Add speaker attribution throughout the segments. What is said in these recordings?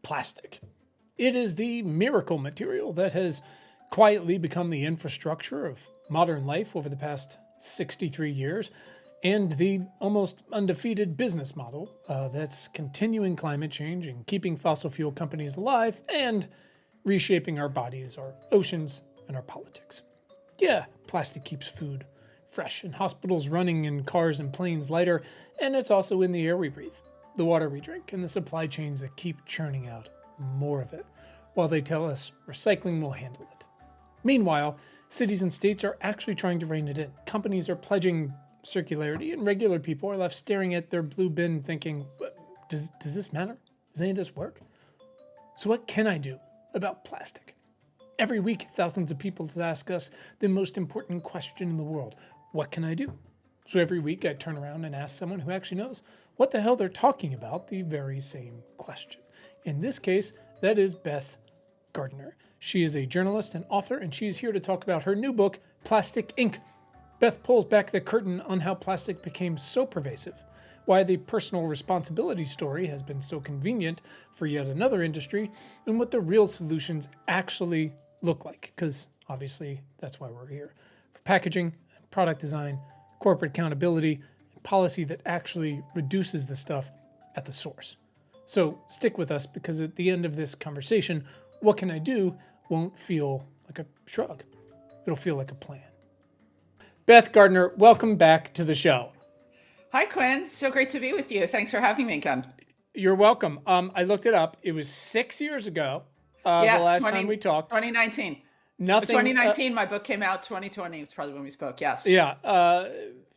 Speaker 1: plastic. It is the miracle material that has quietly become the infrastructure of modern life over the past 63 years, and the almost undefeated business model that's continuing climate change and keeping fossil fuel companies alive and reshaping our bodies, our oceans, and our politics. Yeah, plastic keeps food fresh and hospitals running and cars and planes lighter, and it's also in the air we breathe, the water we drink, and the supply chains that keep churning out more of it, while they tell us recycling will handle it. Meanwhile, cities and states are actually trying to rein it in. Companies are pledging circularity, and regular people are left staring at their blue bin thinking, does this matter? Does any of this work? So what can I do about plastic? Every week, thousands of people ask us the most important question in the world. What can I do? So every week I turn around and ask someone who actually knows what the hell they're talking about the very same question. In this case, that is Beth Gardiner. She is a journalist and author, and she's here to talk about her new book, Plastic Inc. Beth pulls back the curtain on how plastic became so pervasive, why the personal responsibility story has been so convenient for yet another industry, and what the real solutions actually look like, because obviously that's why we're here. For packaging, product design, corporate accountability, and policy that actually reduces the stuff at the source. So stick with us, because at the end of this conversation, what can I do won't feel like a shrug. It'll feel like a plan. Beth Gardiner, welcome back to the show.
Speaker 2: Hi, Quinn. So great to be with you. Thanks for having me again.
Speaker 1: You're welcome. I looked it up. It was 6 years ago, the last time we talked.
Speaker 2: 2019.
Speaker 1: Nothing.
Speaker 2: 2019, my book came out. 2020 was probably when we spoke. Yes.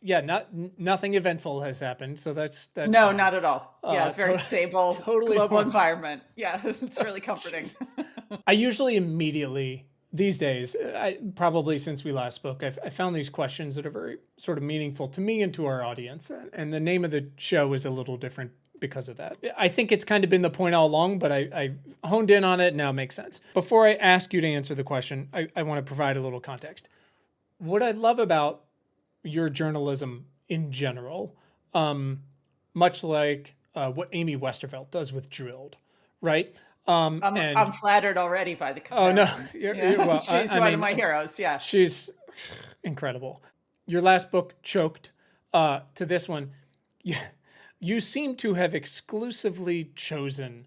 Speaker 1: Nothing eventful has happened. So that's
Speaker 2: no,
Speaker 1: fine.
Speaker 2: Not at all. Yeah, very stable,
Speaker 1: totally
Speaker 2: global
Speaker 1: normal
Speaker 2: environment. Yeah, it's really comforting.
Speaker 1: I usually immediately, these days, probably since we last spoke, I found these questions that are very sort of meaningful to me and to our audience. And the name of the show is a little different because of that. I think it's kind of been the point all along, but I honed in on it and now it makes sense. Before I ask you to answer the question, I want to provide a little context. What I love about your journalism in general, much like what Amy Westervelt does with Drilled, right?
Speaker 2: I'm flattered already by the comparison.
Speaker 1: Oh no, well,
Speaker 2: she's one of my heroes. Yeah,
Speaker 1: she's incredible. Your last book, Choked, to this one, you seem to have exclusively chosen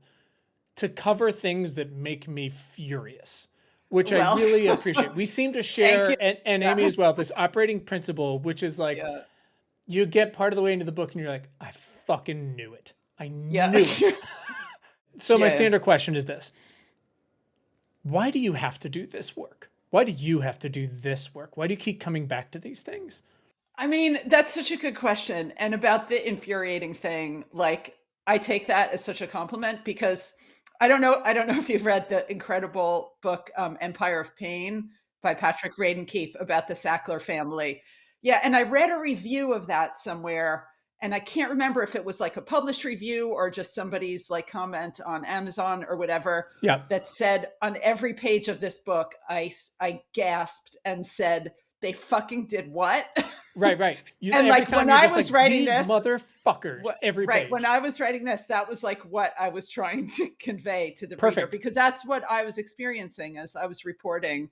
Speaker 1: to cover things that make me furious, which I really appreciate. We seem to share, and Amy as well, this operating principle, which is like, you get part of the way into the book and you're like, I fucking knew it. I knew it. So my standard question is this. Why do you have to do this work? Why do you have to do this work? Why do you keep coming back to these things?
Speaker 2: I mean, that's such a good question. And about the infuriating thing, like, I take that as such a compliment, because I don't know if you've read the incredible book, Empire of Pain by Patrick Radden Keefe, about the Sackler family. Yeah. And I read a review of that somewhere, and I can't remember if it was like a published review or just somebody's like comment on Amazon or whatever, that said, on every page of this book, I gasped and said, they fucking did what?
Speaker 1: Right.
Speaker 2: And like when I was writing this,
Speaker 1: motherfuckers, every page.
Speaker 2: When I was writing this, that was like what I was trying to convey to the reader, because that's what I was experiencing as I was reporting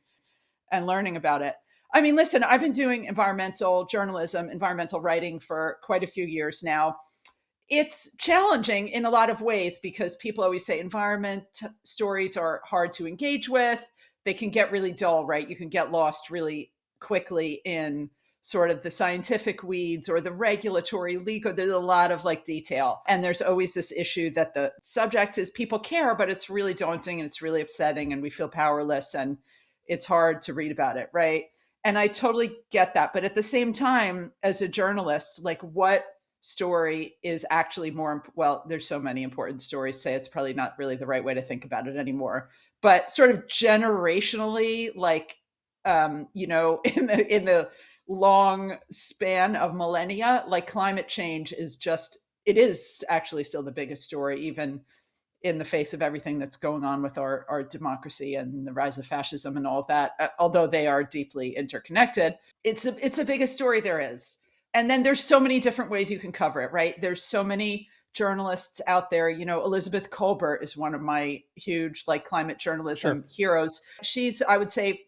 Speaker 2: and learning about it. I mean, listen, I've been doing environmental journalism, environmental writing for quite a few years now. It's challenging in a lot of ways, because people always say environment stories are hard to engage with. They can get really dull, right? You can get lost really quickly in sort of the scientific weeds or the regulatory legal. There's a lot of like detail. And there's always this issue that the subject is, people care, but it's really daunting and it's really upsetting and we feel powerless and it's hard to read about it, right? And I totally get that. But at the same time, as a journalist, like, what story is actually more, well, there's so many important stories, say it's probably not really the right way to think about it anymore, but sort of generationally, like, in the long span of millennia, like climate change is just, it is actually still the biggest story, even in the face of everything that's going on with our democracy and the rise of fascism and all of that. Although they are deeply interconnected, it's the biggest story there is. And then there's so many different ways you can cover it, right? There's so many journalists out there. Elizabeth Colbert is one of my huge like climate journalism heroes. She's, I would say,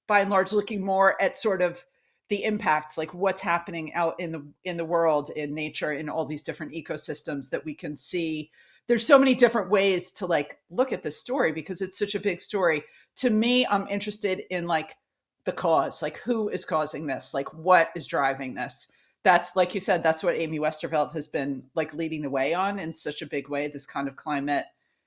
Speaker 2: by and large, looking more at sort of the impacts, like what's happening out in the world, in nature, in all these different ecosystems that we can see. There's so many different ways to like look at this story because it's such a big story. To me, I'm interested in like the cause, like who is causing this, like what is driving this. That's, like you said, that's what Amy Westervelt has been like leading the way on in such a big way, this kind of climate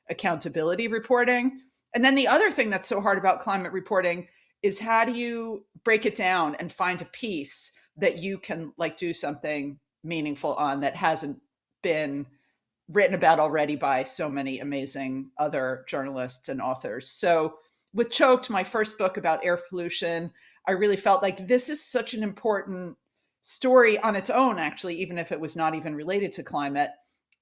Speaker 2: accountability reporting. And then the other thing that's so hard about climate reporting is how do you break it down and find a piece that you can like do something meaningful on that hasn't been written about already by so many amazing other journalists and authors. So with Choked, my first book about air pollution, I really felt like this is such an important story on its own, actually, even if it was not even related to climate.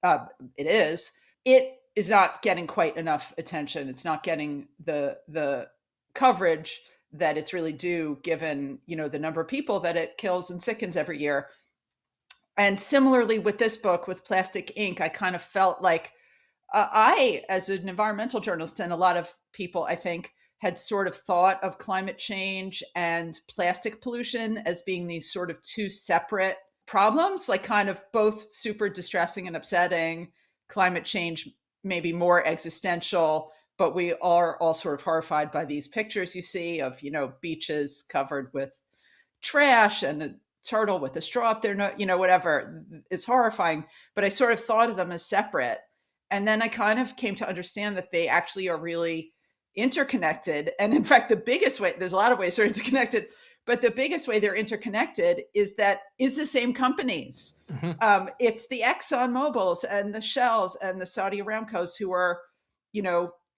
Speaker 2: It is. It is not getting quite enough attention. It's not getting the coverage that it's really due, given, the number of people that it kills and sickens every year. And similarly with this book, with Plastic Ink, I kind of felt like I, as an environmental journalist, and a lot of people, I think, had sort of thought of climate change and plastic pollution as being these sort of two separate problems, like kind of both super distressing and upsetting. Climate change maybe more existential, but we are all sort of horrified by these pictures you see of, beaches covered with trash and a turtle with a straw up there, whatever. It's horrifying. But I sort of thought of them as separate. And then I kind of came to understand that they actually are really interconnected. And in fact, the biggest way, there's a lot of ways they're interconnected, but the biggest way they're interconnected is the same companies. Mm-hmm. It's the Exxon Mobils and the Shells and the Saudi Aramcos who are,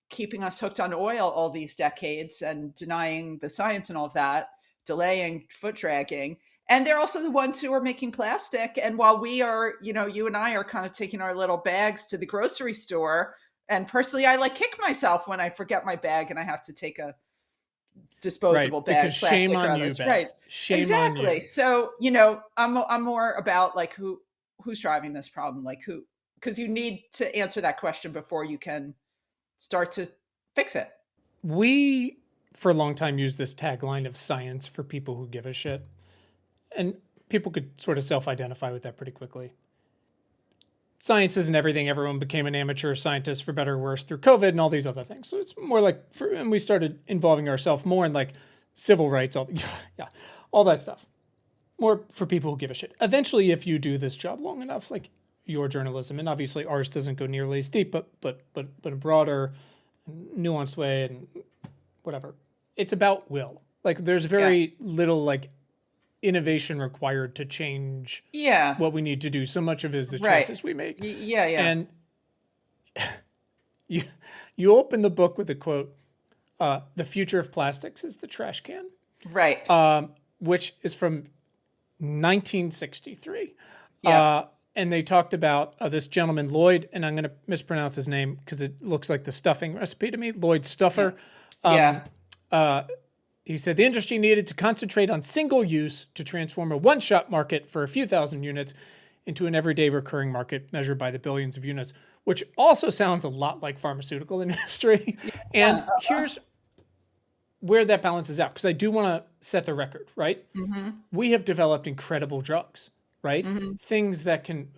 Speaker 2: keeping us hooked on oil all these decades and denying the science and all of that, delaying, foot dragging. And they're also the ones who are making plastic. And while we are, you and I are kind of taking our little bags to the grocery store, and personally, I like kick myself when I forget my bag and I have to take a disposable bag.
Speaker 1: Because shame on you, Beth.
Speaker 2: Right.
Speaker 1: Shame
Speaker 2: exactly.
Speaker 1: on you.
Speaker 2: So, I'm more about like who's driving this problem, like who, because you need to answer that question before you can start to fix it.
Speaker 1: We, for a long time, used this tagline of science for people who give a shit. And people could sort of self-identify with that pretty quickly. Science isn't everything. Everyone became an amateur scientist for better or worse through COVID and all these other things. So it's more like, and we started involving ourselves more in like civil rights, all that stuff. More for people who give a shit. Eventually, if you do this job long enough, like your journalism, and obviously ours doesn't go nearly as deep, but a broader, nuanced way and whatever. It's about will. Like there's very little like innovation required to change what we need to do. So much of it is the choices we make. And you open the book with a quote, the future of plastics is the trash can.
Speaker 2: Right.
Speaker 1: Which is from 1963. And they talked about this gentleman, Lloyd, and I'm going to mispronounce his name because it looks like the stuffing recipe to me, Lloyd Stuffer. He said the industry needed to concentrate on single use to transform a one-shot market for a few thousand units into an everyday recurring market measured by the billions of units, which also sounds a lot like pharmaceutical industry. And here's where that balances out, because I do want to set the record, right? Mm-hmm. We have developed incredible drugs, right? Mm-hmm. Things that can,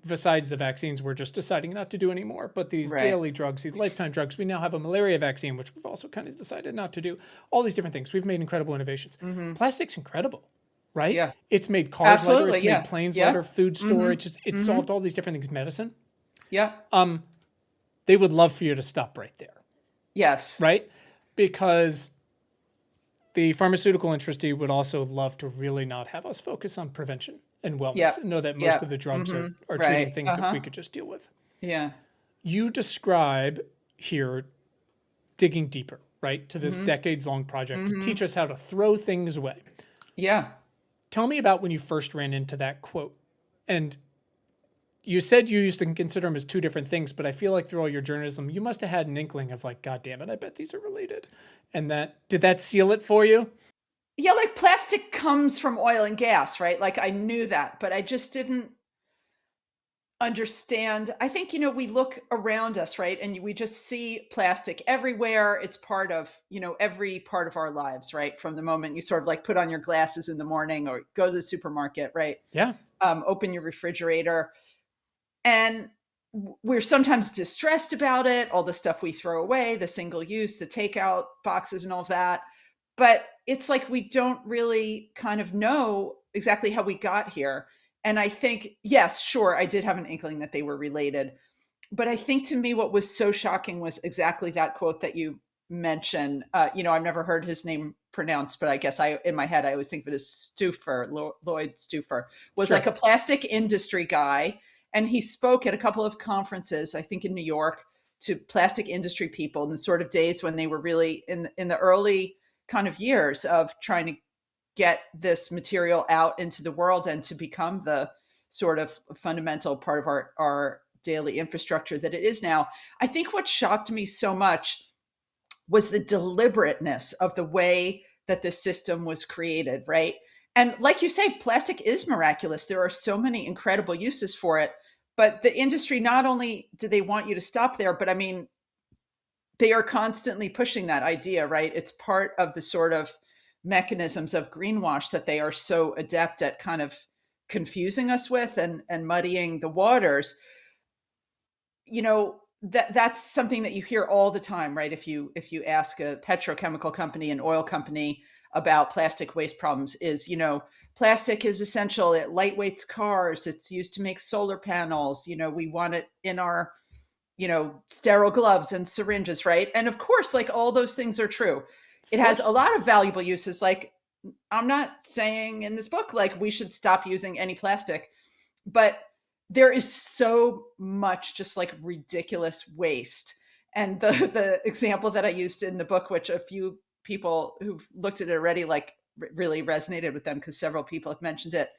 Speaker 1: besides the vaccines we're just deciding not to do anymore, but these daily drugs, these lifetime drugs, we now have a malaria vaccine, which we've also kind of decided not to do. All these different things. We've made incredible innovations. Mm-hmm. Plastic's incredible, right? Yeah. It's made cars lighter, it's made planes lighter, food storage, it's solved all these different things, medicine.
Speaker 2: Yeah.
Speaker 1: They would love for you to stop right there.
Speaker 2: Yes.
Speaker 1: Right? Because the pharmaceutical industry would also love to really not have us focus on prevention and wellness and know that most of the drugs are treating things that we could just deal with. Yeah. You describe here digging deeper, right, to this decades-long project to teach us how to throw things away.
Speaker 2: Yeah.
Speaker 1: Tell me about when you first ran into that quote. And you said you used to consider them as two different things, but I feel like through all your journalism, you must have had an inkling of like, God damn it, I bet these are related. And did that seal it for you?
Speaker 2: Yeah, like plastic comes from oil and gas, right? Like I knew that, but I just didn't, understand. I think, we look around us, right? And we just see plastic everywhere. It's part of, every part of our lives, right? From the moment you sort of like put on your glasses in the morning or go to the supermarket, right?
Speaker 1: Yeah.
Speaker 2: Open your refrigerator. And we're sometimes distressed about it, all the stuff we throw away, the single use, the takeout boxes and all of that. But it's like we don't really kind of know exactly how we got here. And I think, yes, sure, I did have an inkling that they were related. But I think to me, what was so shocking was exactly that quote that you mentioned. I've never heard his name pronounced, but I guess in my head, I always think of it as Stuffer, Lloyd Stuffer, was
Speaker 1: Sure.
Speaker 2: like a plastic industry guy. And he spoke at a couple of conferences, I think in New York, to plastic industry people in the sort of days when they were really in the early kind of years of trying to get this material out into the world and to become the sort of fundamental part of our daily infrastructure that it is now. I think what shocked me so much was the deliberateness of the way that the system was created, right? And like you say, plastic is miraculous. There are so many incredible uses for it. But the industry, not only do they want you to stop there, but I mean, they are constantly pushing that idea, right? It's part of the sort of mechanisms of greenwash that they are so adept at kind of confusing us with and muddying the waters. That's something that you hear all the time, right? If you ask a petrochemical company, an oil company about plastic waste problems, is plastic is essential. It lightweights cars. It's used to make solar panels. We want it in our sterile gloves and syringes, right? And of course, like all those things are true.
Speaker 1: Of
Speaker 2: It has a
Speaker 1: course.
Speaker 2: lot of valuable uses. Like, I'm not saying in this book, like, we should stop using any plastic, but there is so much just like ridiculous waste. And the example that I used in the book, which a few people who've looked at it already, like really resonated with them because several people have mentioned it,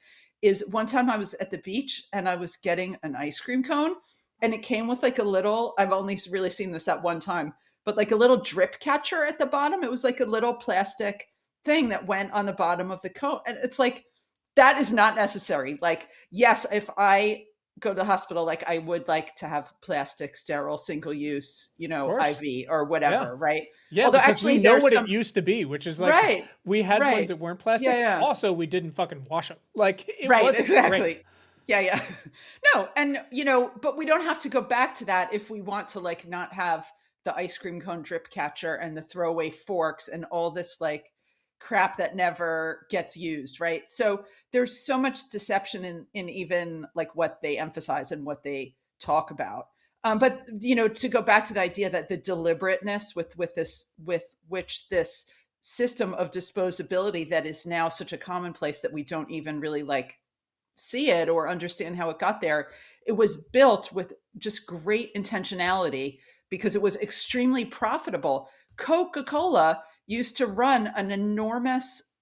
Speaker 2: is one time I was at the beach and I was getting an ice cream cone, and it came with like a little, I've only really seen this that one time, but like a little drip catcher at the bottom. It was like a little plastic thing that went on the bottom of the cone. And it's like, that is not necessary. Like, yes, if I go to the hospital, like I would like to have plastic, sterile, single use,
Speaker 1: Of course.
Speaker 2: IV or
Speaker 1: Yeah.
Speaker 2: whatever, right?
Speaker 1: Yeah,
Speaker 2: Although
Speaker 1: because we
Speaker 2: actually
Speaker 1: know
Speaker 2: there's
Speaker 1: what it
Speaker 2: some,
Speaker 1: used to be, which is like
Speaker 2: right,
Speaker 1: we had ones
Speaker 2: right.
Speaker 1: that weren't
Speaker 2: Yeah,
Speaker 1: plastic.
Speaker 2: yeah.
Speaker 1: Also, we didn't fucking wash them. Like it
Speaker 2: Right,
Speaker 1: wasn't great.
Speaker 2: exactly. Yeah, yeah. No, and but we don't have to go back to that if we want to like not have the ice cream cone drip catcher and the throwaway forks and all this like crap that never gets used, right? So there's so much deception in even like what they emphasize and what they talk about. But to go back to the idea that the deliberateness with which this system of disposability that is now such a commonplace that we don't even really like see it or understand how it got there. It was built with just great intentionality because it was extremely profitable. Coca-Cola used to run an enormous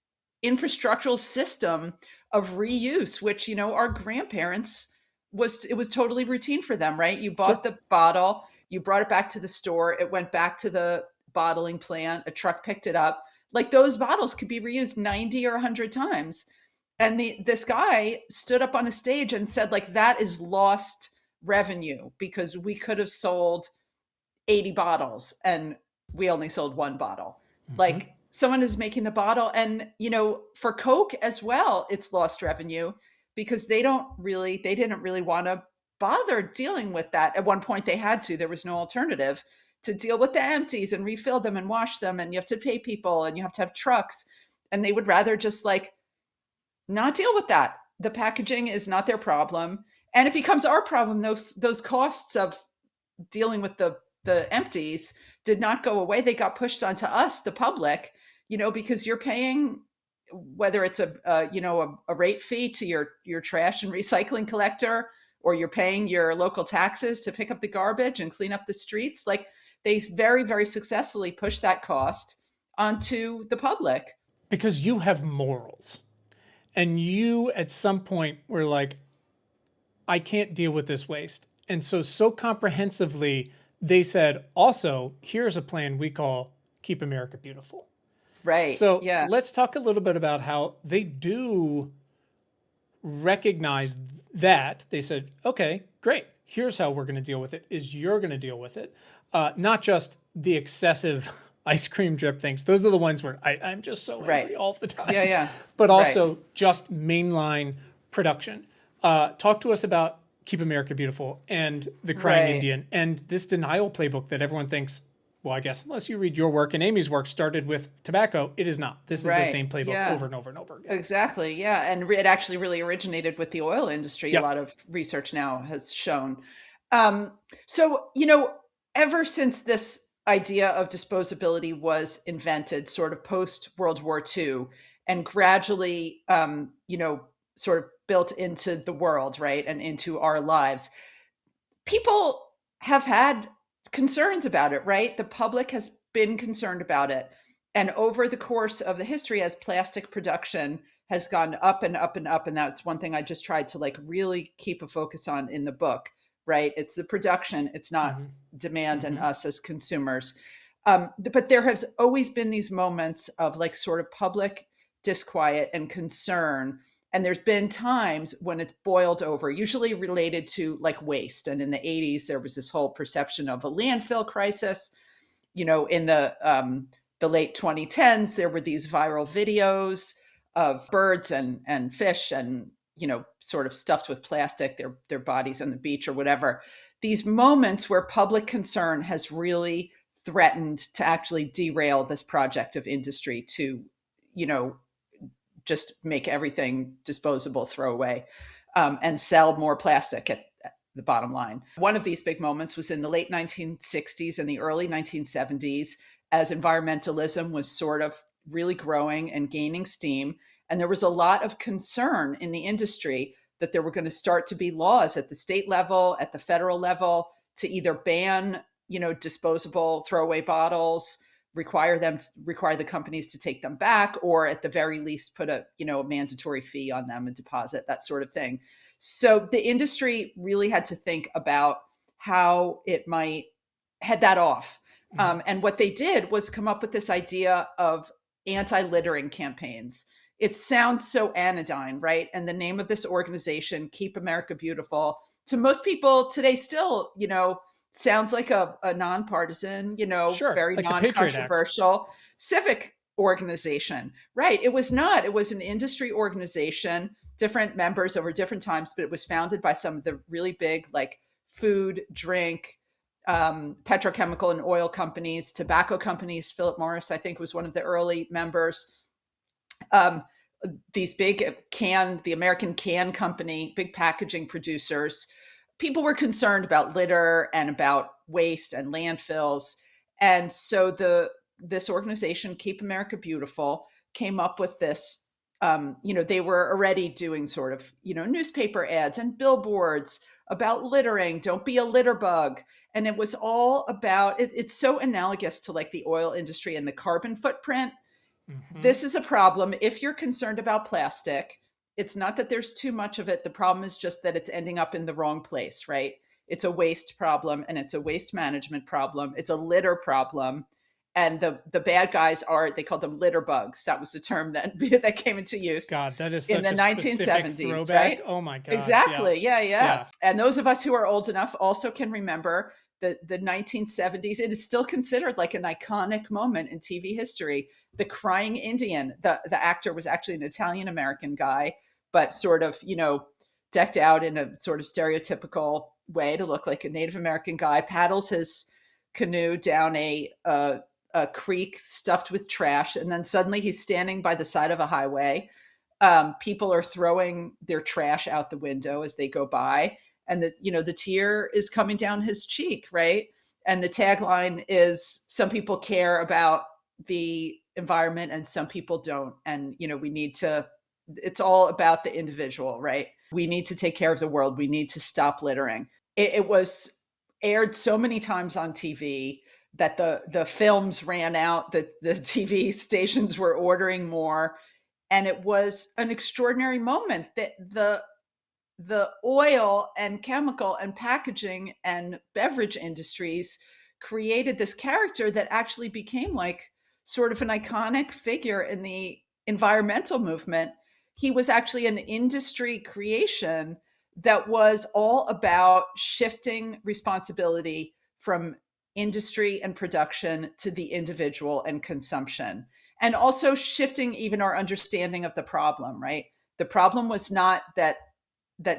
Speaker 2: infrastructural system of reuse, which, our grandparents it was totally routine for them, right? You
Speaker 1: Sure.
Speaker 2: bought the bottle, you brought it back to the store, it went back to the bottling plant, a truck picked it up. Like those bottles could be reused 90 or 100 times. And this guy stood up on a stage and said, like, that is lost revenue because we could have sold 80 bottles and we only sold one bottle.
Speaker 1: Hmm.
Speaker 2: Like, someone is making the bottle. And, for Coke as well, it's lost revenue because they didn't really want to bother dealing with that. At one point, they had to, there was no alternative to deal with the empties and refill them and wash them. And you have to pay people and you have to have trucks. And they would rather just like not deal with that. The packaging is not their problem. And it becomes our problem. Those costs of dealing with the empties did not go away. They got pushed onto us, the public, because you're paying, whether it's a rate fee to your trash and recycling collector, or you're paying your local taxes to pick up the garbage and clean up the streets. Like, they very, very successfully push that cost onto the public.
Speaker 1: Because you have morals. And you at some point were like, I can't deal with this waste. And so comprehensively, they said, also, here's a plan we call Keep America Beautiful.
Speaker 2: Right.
Speaker 1: So
Speaker 2: Yeah.
Speaker 1: let's talk a little bit about how they do recognized that. They said, okay, great. Here's how we're going to deal with it, is you're going to deal with it. Not just the excessive ice cream drip things. Those are the ones where I'm just so angry all the time.
Speaker 2: Yeah.
Speaker 1: But also just mainline production. Talk to us about Keep America Beautiful and The Crying Indian and this denial playbook that everyone thinks, well, I guess unless you read your work and Amy's work started with tobacco, it is not. This is the same playbook over and over and over again.
Speaker 2: Exactly. Yeah. And it actually really originated with the oil industry. A lot of research now has shown. So, ever since this idea of disposability was invented sort of post World War II and gradually, sort of built into the world, right, and into our lives, people have had concerns about it, right? The public has been concerned about it. And over the course of the history, as plastic production has gone up and up and up, and that's one thing I just tried to like really keep a focus on in the book, right? It's the production, it's not demand and us as consumers. But there has always been these moments of like sort of public disquiet and concern. And there's been times when it's boiled over, usually related to like waste. And in the 80s, there was this whole perception of a landfill crisis. In the late 2010s, there were these viral videos of birds and fish and, sort of stuffed with plastic, their bodies on the beach or whatever. These moments where public concern has really threatened to actually derail this project of industry to, just make everything disposable, throw away, and sell more plastic at the bottom line. One of these big moments was in the late 1960s and the early 1970s, as environmentalism was sort of really growing and gaining steam. And there was a lot of concern in the industry that there were going to start to be laws at the state level, at the federal level, to either ban, disposable throwaway bottles, require the companies to take them back, or at the very least put a mandatory fee on them and deposit, that sort of thing. So the industry really had to think about how it might head that off. And what they did was come up with this idea of anti-littering campaigns. It sounds so anodyne, right? And the name of this organization, Keep America Beautiful, to most people today still, sounds like a nonpartisan, very
Speaker 1: like
Speaker 2: non-controversial civic organization, right? It was not. It was an industry organization, different members over different times, but it was founded by some of the really big, like food, drink, petrochemical and oil companies, tobacco companies. Philip Morris, I think, was one of the early members. These big the American Can Company, big packaging producers. People were concerned about litter and about waste and landfills. And so this organization, Keep America Beautiful, came up with this. They were already doing sort of, newspaper ads and billboards about littering. Don't be a litter bug. And it was all about, it's so analogous to like the oil industry and the carbon footprint. This is a problem. If you're concerned about plastic, it's not that there's too much of it. The problem is just that it's ending up in the wrong place, right? It's a waste problem, and it's a waste management problem. It's a litter problem. And the bad guys they called them litter bugs. That was the term that came into use.
Speaker 1: God, that is
Speaker 2: in the 1970s, right?
Speaker 1: Oh my God.
Speaker 2: Exactly. Yeah. And those of us who are old enough also can remember the 1970s. It is still considered like an iconic moment in TV history. The Crying Indian, the actor was actually an Italian-American guy, but sort of, decked out in a sort of stereotypical way to look like a Native American guy, paddles his canoe down a creek stuffed with trash. And then suddenly he's standing by the side of a highway. People are throwing their trash out the window as they go by. And the tear is coming down his cheek, right? And the tagline is, some people care about the environment and some people don't. And, it's all about the individual, right? We need to take care of the world. We need to stop littering. It was aired so many times on TV that the films ran out, that the TV stations were ordering more. And it was an extraordinary moment that the oil and chemical and packaging and beverage industries created this character that actually became like sort of an iconic figure in the environmental movement. he was actually an industry creation that was all about shifting responsibility from industry and production to the individual and consumption, and also shifting even our understanding of the problem, right? The problem was not that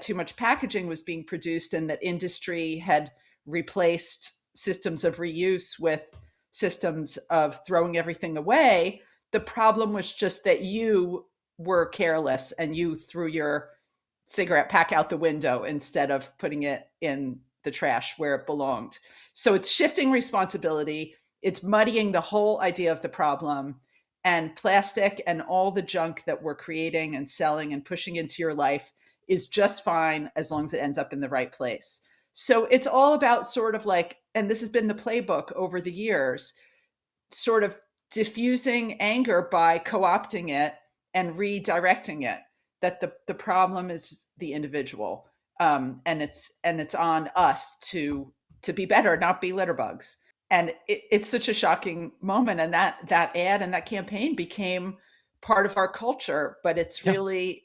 Speaker 2: too much packaging was being produced and that industry had replaced systems of reuse with systems of throwing everything away. The problem was just that you were careless and you threw your cigarette pack out the window instead of putting it in the trash where it belonged. So it's shifting responsibility. It's muddying the whole idea of the problem. And plastic and all the junk that we're creating and selling and pushing into your life is just fine as long as it ends up in the right place. So it's all about sort of like, and this has been the playbook over the years, sort of diffusing anger by co-opting it and redirecting it, that the problem is the individual, and it's on us to be better, not be litter bugs. And it's such a shocking moment, and that ad and that campaign became part of our culture. But it's really,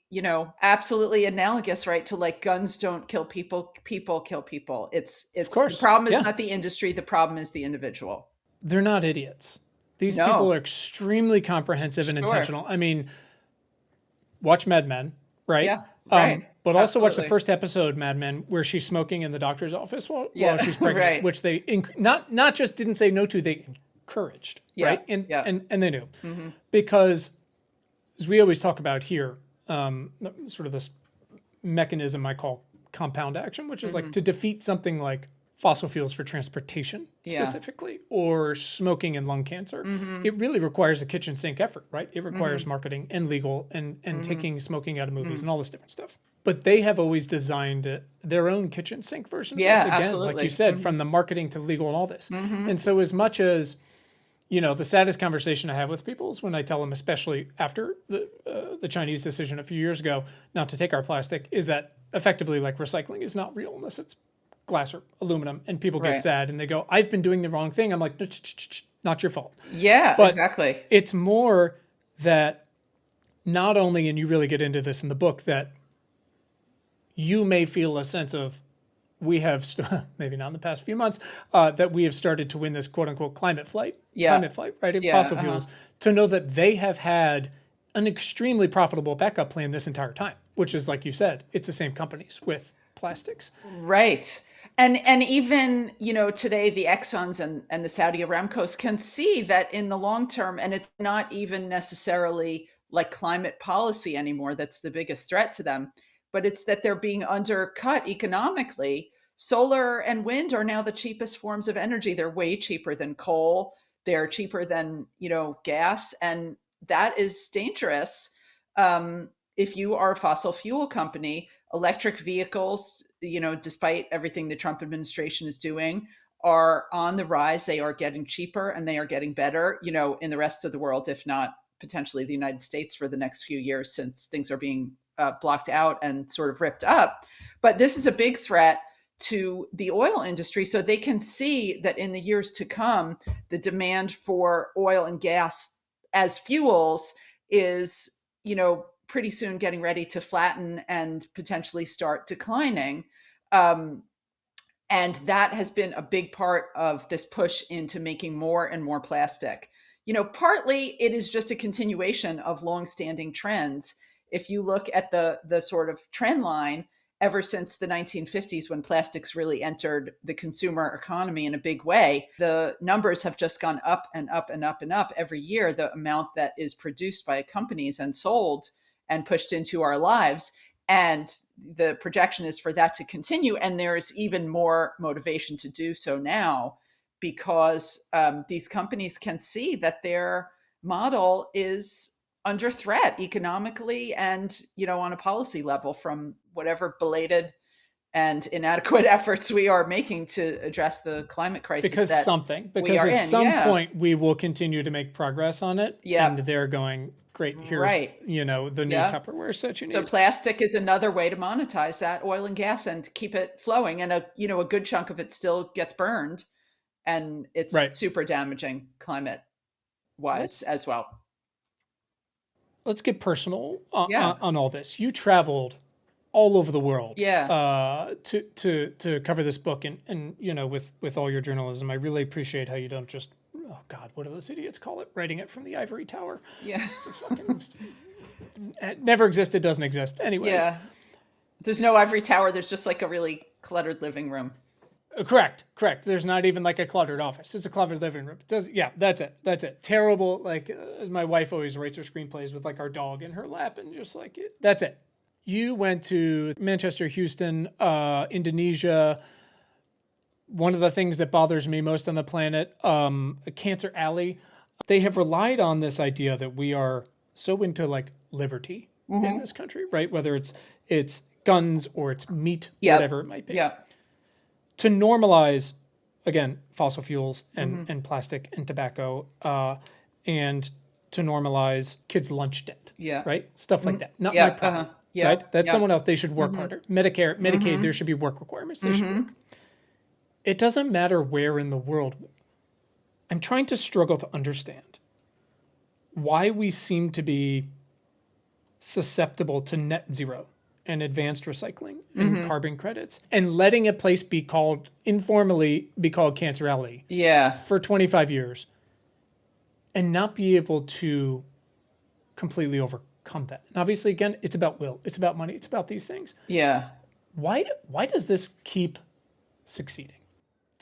Speaker 2: absolutely analogous, right, to like guns don't kill people, people kill people. It's the problem is not the industry, the problem is the individual.
Speaker 1: They're not idiots. These people are extremely comprehensive and intentional. I mean, watch Mad Men, right?
Speaker 2: Yeah, right.
Speaker 1: But also watch the first episode, Mad Men, where she's smoking in the doctor's office while she's pregnant,
Speaker 2: right.
Speaker 1: which they not just didn't say no to, they encouraged, right? And they knew. Mm-hmm. Because as we always talk about here, sort of this mechanism I call compound action, which is like to defeat something like fossil fuels for transportation specifically, or smoking and lung cancer, it really requires a kitchen sink effort, right? It requires marketing and legal and taking smoking out of movies and all this different stuff. But they have always designed their own kitchen sink version of this, again,
Speaker 2: absolutely.
Speaker 1: like you said, from the marketing to legal and all this. And so as much as, the saddest conversation I have with people is when I tell them, especially after the Chinese decision a few years ago, not to take our plastic, is that effectively like recycling is not real unless it's glass or aluminum, and people get sad and they go, I've been doing the wrong thing. I'm like, not your fault.
Speaker 2: Yeah,
Speaker 1: but
Speaker 2: exactly.
Speaker 1: It's more that not only, and you really get into this in the book, that you may feel a sense of, we have, maybe not in the past few months, that we have started to win this quote unquote climate flight, right? In fossil fuels, to know that they have had an extremely profitable backup plan this entire time, which is, like you said, it's the same companies with plastics.
Speaker 2: Right. And even, today the Exxons and the Saudi Aramcos can see that in the long term, and it's not even necessarily like climate policy anymore that's the biggest threat to them, but it's that they're being undercut economically. Solar and wind are now the cheapest forms of energy. They're way cheaper than coal. They're cheaper than, gas. And that is dangerous. If you are a fossil fuel company, electric vehicles, despite everything the Trump administration is doing, are on the rise. They are getting cheaper and they are getting better, in the rest of the world, if not potentially the United States for the next few years, since things are being blocked out and sort of ripped up. But this is a big threat to the oil industry. So they can see that in the years to come, the demand for oil and gas as fuels is, pretty soon getting ready to flatten and potentially start declining. And that has been a big part of this push into making more and more plastic. Partly it is just a continuation of longstanding trends. If you look at the sort of trend line, ever since the 1950s, when plastics really entered the consumer economy in a big way, the numbers have just gone up and up and up and up every year, the amount that is produced by companies and sold and pushed into our lives. And the projection is for that to continue. And there's even more motivation to do so now, because these companies can see that their model is under threat economically and, on a policy level from whatever belated and inadequate efforts we are making to address the climate crisis.
Speaker 1: Because at some point we will continue to make progress on it. Yeah. And they're going, great, here's, the new Tupperware set you need.
Speaker 2: So plastic is another way to monetize that oil and gas and keep it flowing. And a good chunk of it still gets burned, and it's super damaging climate wise as well.
Speaker 1: let's get personal
Speaker 2: Yeah.
Speaker 1: on all this. You traveled all over the world
Speaker 2: Yeah.
Speaker 1: to cover this book, and with all your journalism, I really appreciate how you don't just, oh God, what do those idiots call it? Writing it from the ivory tower.
Speaker 2: Yeah.
Speaker 1: Fucking it never existed, doesn't exist. Anyways.
Speaker 2: Yeah. There's no ivory tower. There's just like a really cluttered living room.
Speaker 1: Correct. There's not even like a cluttered office. It's a cluttered living room. Yeah, that's it. Terrible. Like my wife always writes her screenplays with like our dog in her lap and just like that's it. You went to Manchester, Houston, Indonesia. One of the things that bothers me most on the planet, Cancer Alley. They have relied on this idea that we are so into like liberty in this country, right? Whether it's guns or it's meat, whatever it might be.
Speaker 2: Yeah.
Speaker 1: To normalize, again, fossil fuels and plastic and tobacco, and to normalize kids' lunch debt, right? Stuff like that. Not my problem, right? That's someone else. They should work harder. Medicare, Medicaid, there should be work requirements. They should work. It doesn't matter where in the world. I'm trying to struggle to understand why we seem to be susceptible to net zero and advanced recycling and carbon credits, and letting a place informally be called Cancer Alley for 25 years and not be able to completely overcome that. And obviously, again, it's about will, it's about money, it's about these things.
Speaker 2: Yeah.
Speaker 1: Why does this keep succeeding?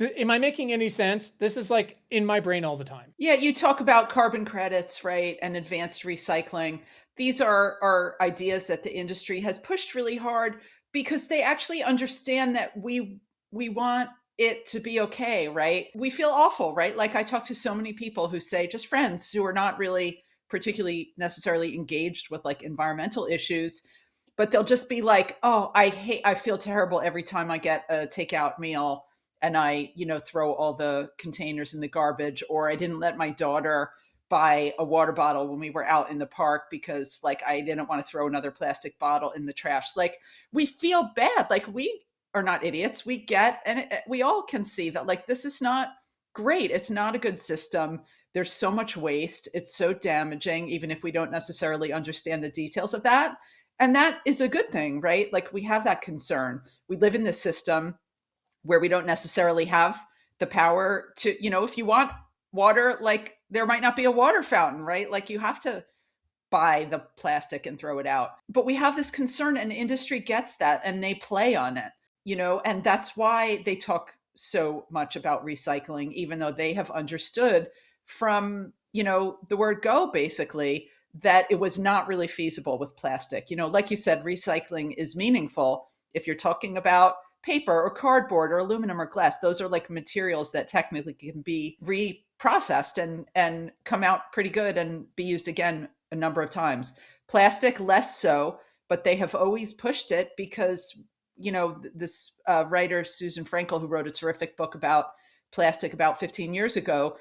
Speaker 1: Am I making any sense? This is like in my brain all the time.
Speaker 2: Yeah, you talk about carbon credits, right, and advanced recycling. These are ideas that the industry has pushed really hard because they actually understand that we want it to be okay, right? We feel awful, right? Like I talk to so many people who say, just friends who are not really particularly necessarily engaged with like environmental issues, but they'll just be like, oh, I feel terrible every time I get a takeout meal and I, throw all the containers in the garbage, or I didn't let my daughter buy a water bottle when we were out in the park because like I didn't want to throw another plastic bottle in the trash. Like we feel bad. Like we are not idiots. We get, and we all can see that like this is not great. It's not a good system. There's so much waste. It's so damaging, even if we don't necessarily understand the details of that. And that is a good thing, right? Like we have that concern. We live in this system where we don't necessarily have the power to, if you want water, like there might not be a water fountain, right? Like you have to buy the plastic and throw it out. But we have this concern and industry gets that and they play on it, and that's why they talk so much about recycling, even though they have understood from, the word go basically that it was not really feasible with plastic. Like you said, recycling is meaningful if you're talking about paper or cardboard or aluminum or glass. Those are like materials that technically can be reprocessed and come out pretty good and be used again a number of times. Plastic, less so, but they have always pushed it because, this writer, Susan Frankel, who wrote a terrific book about plastic about 15 years ago,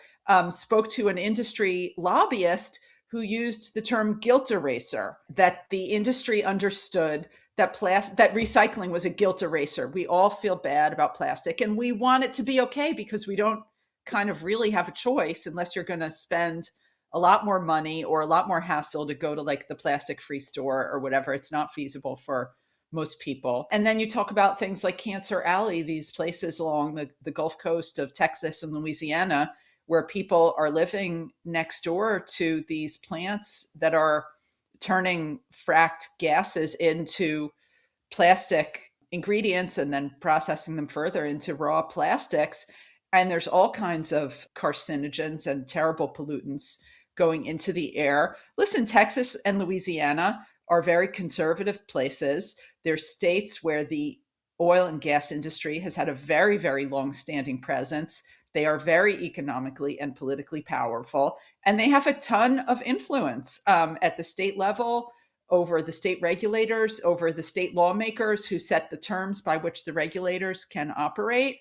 Speaker 2: spoke to an industry lobbyist who used the term guilt eraser, that the industry understood that recycling was a guilt eraser. We all feel bad about plastic and we want it to be okay because we don't kind of really have a choice unless you're going to spend a lot more money or a lot more hassle to go to like the plastic free store or whatever. It's not feasible for most people. And then you talk about things like Cancer Alley, these places along the Gulf Coast of Texas and Louisiana, where people are living next door to these plants that are turning fracked gases into plastic ingredients and then processing them further into raw plastics. And there's all kinds of carcinogens and terrible pollutants going into the air. Listen, Texas and Louisiana are very conservative places. They're states where the oil and gas industry has had a very, very long-standing presence. They are very economically and politically powerful, and they have a ton of influence at the state level over the state regulators, over the state lawmakers who set the terms by which the regulators can operate.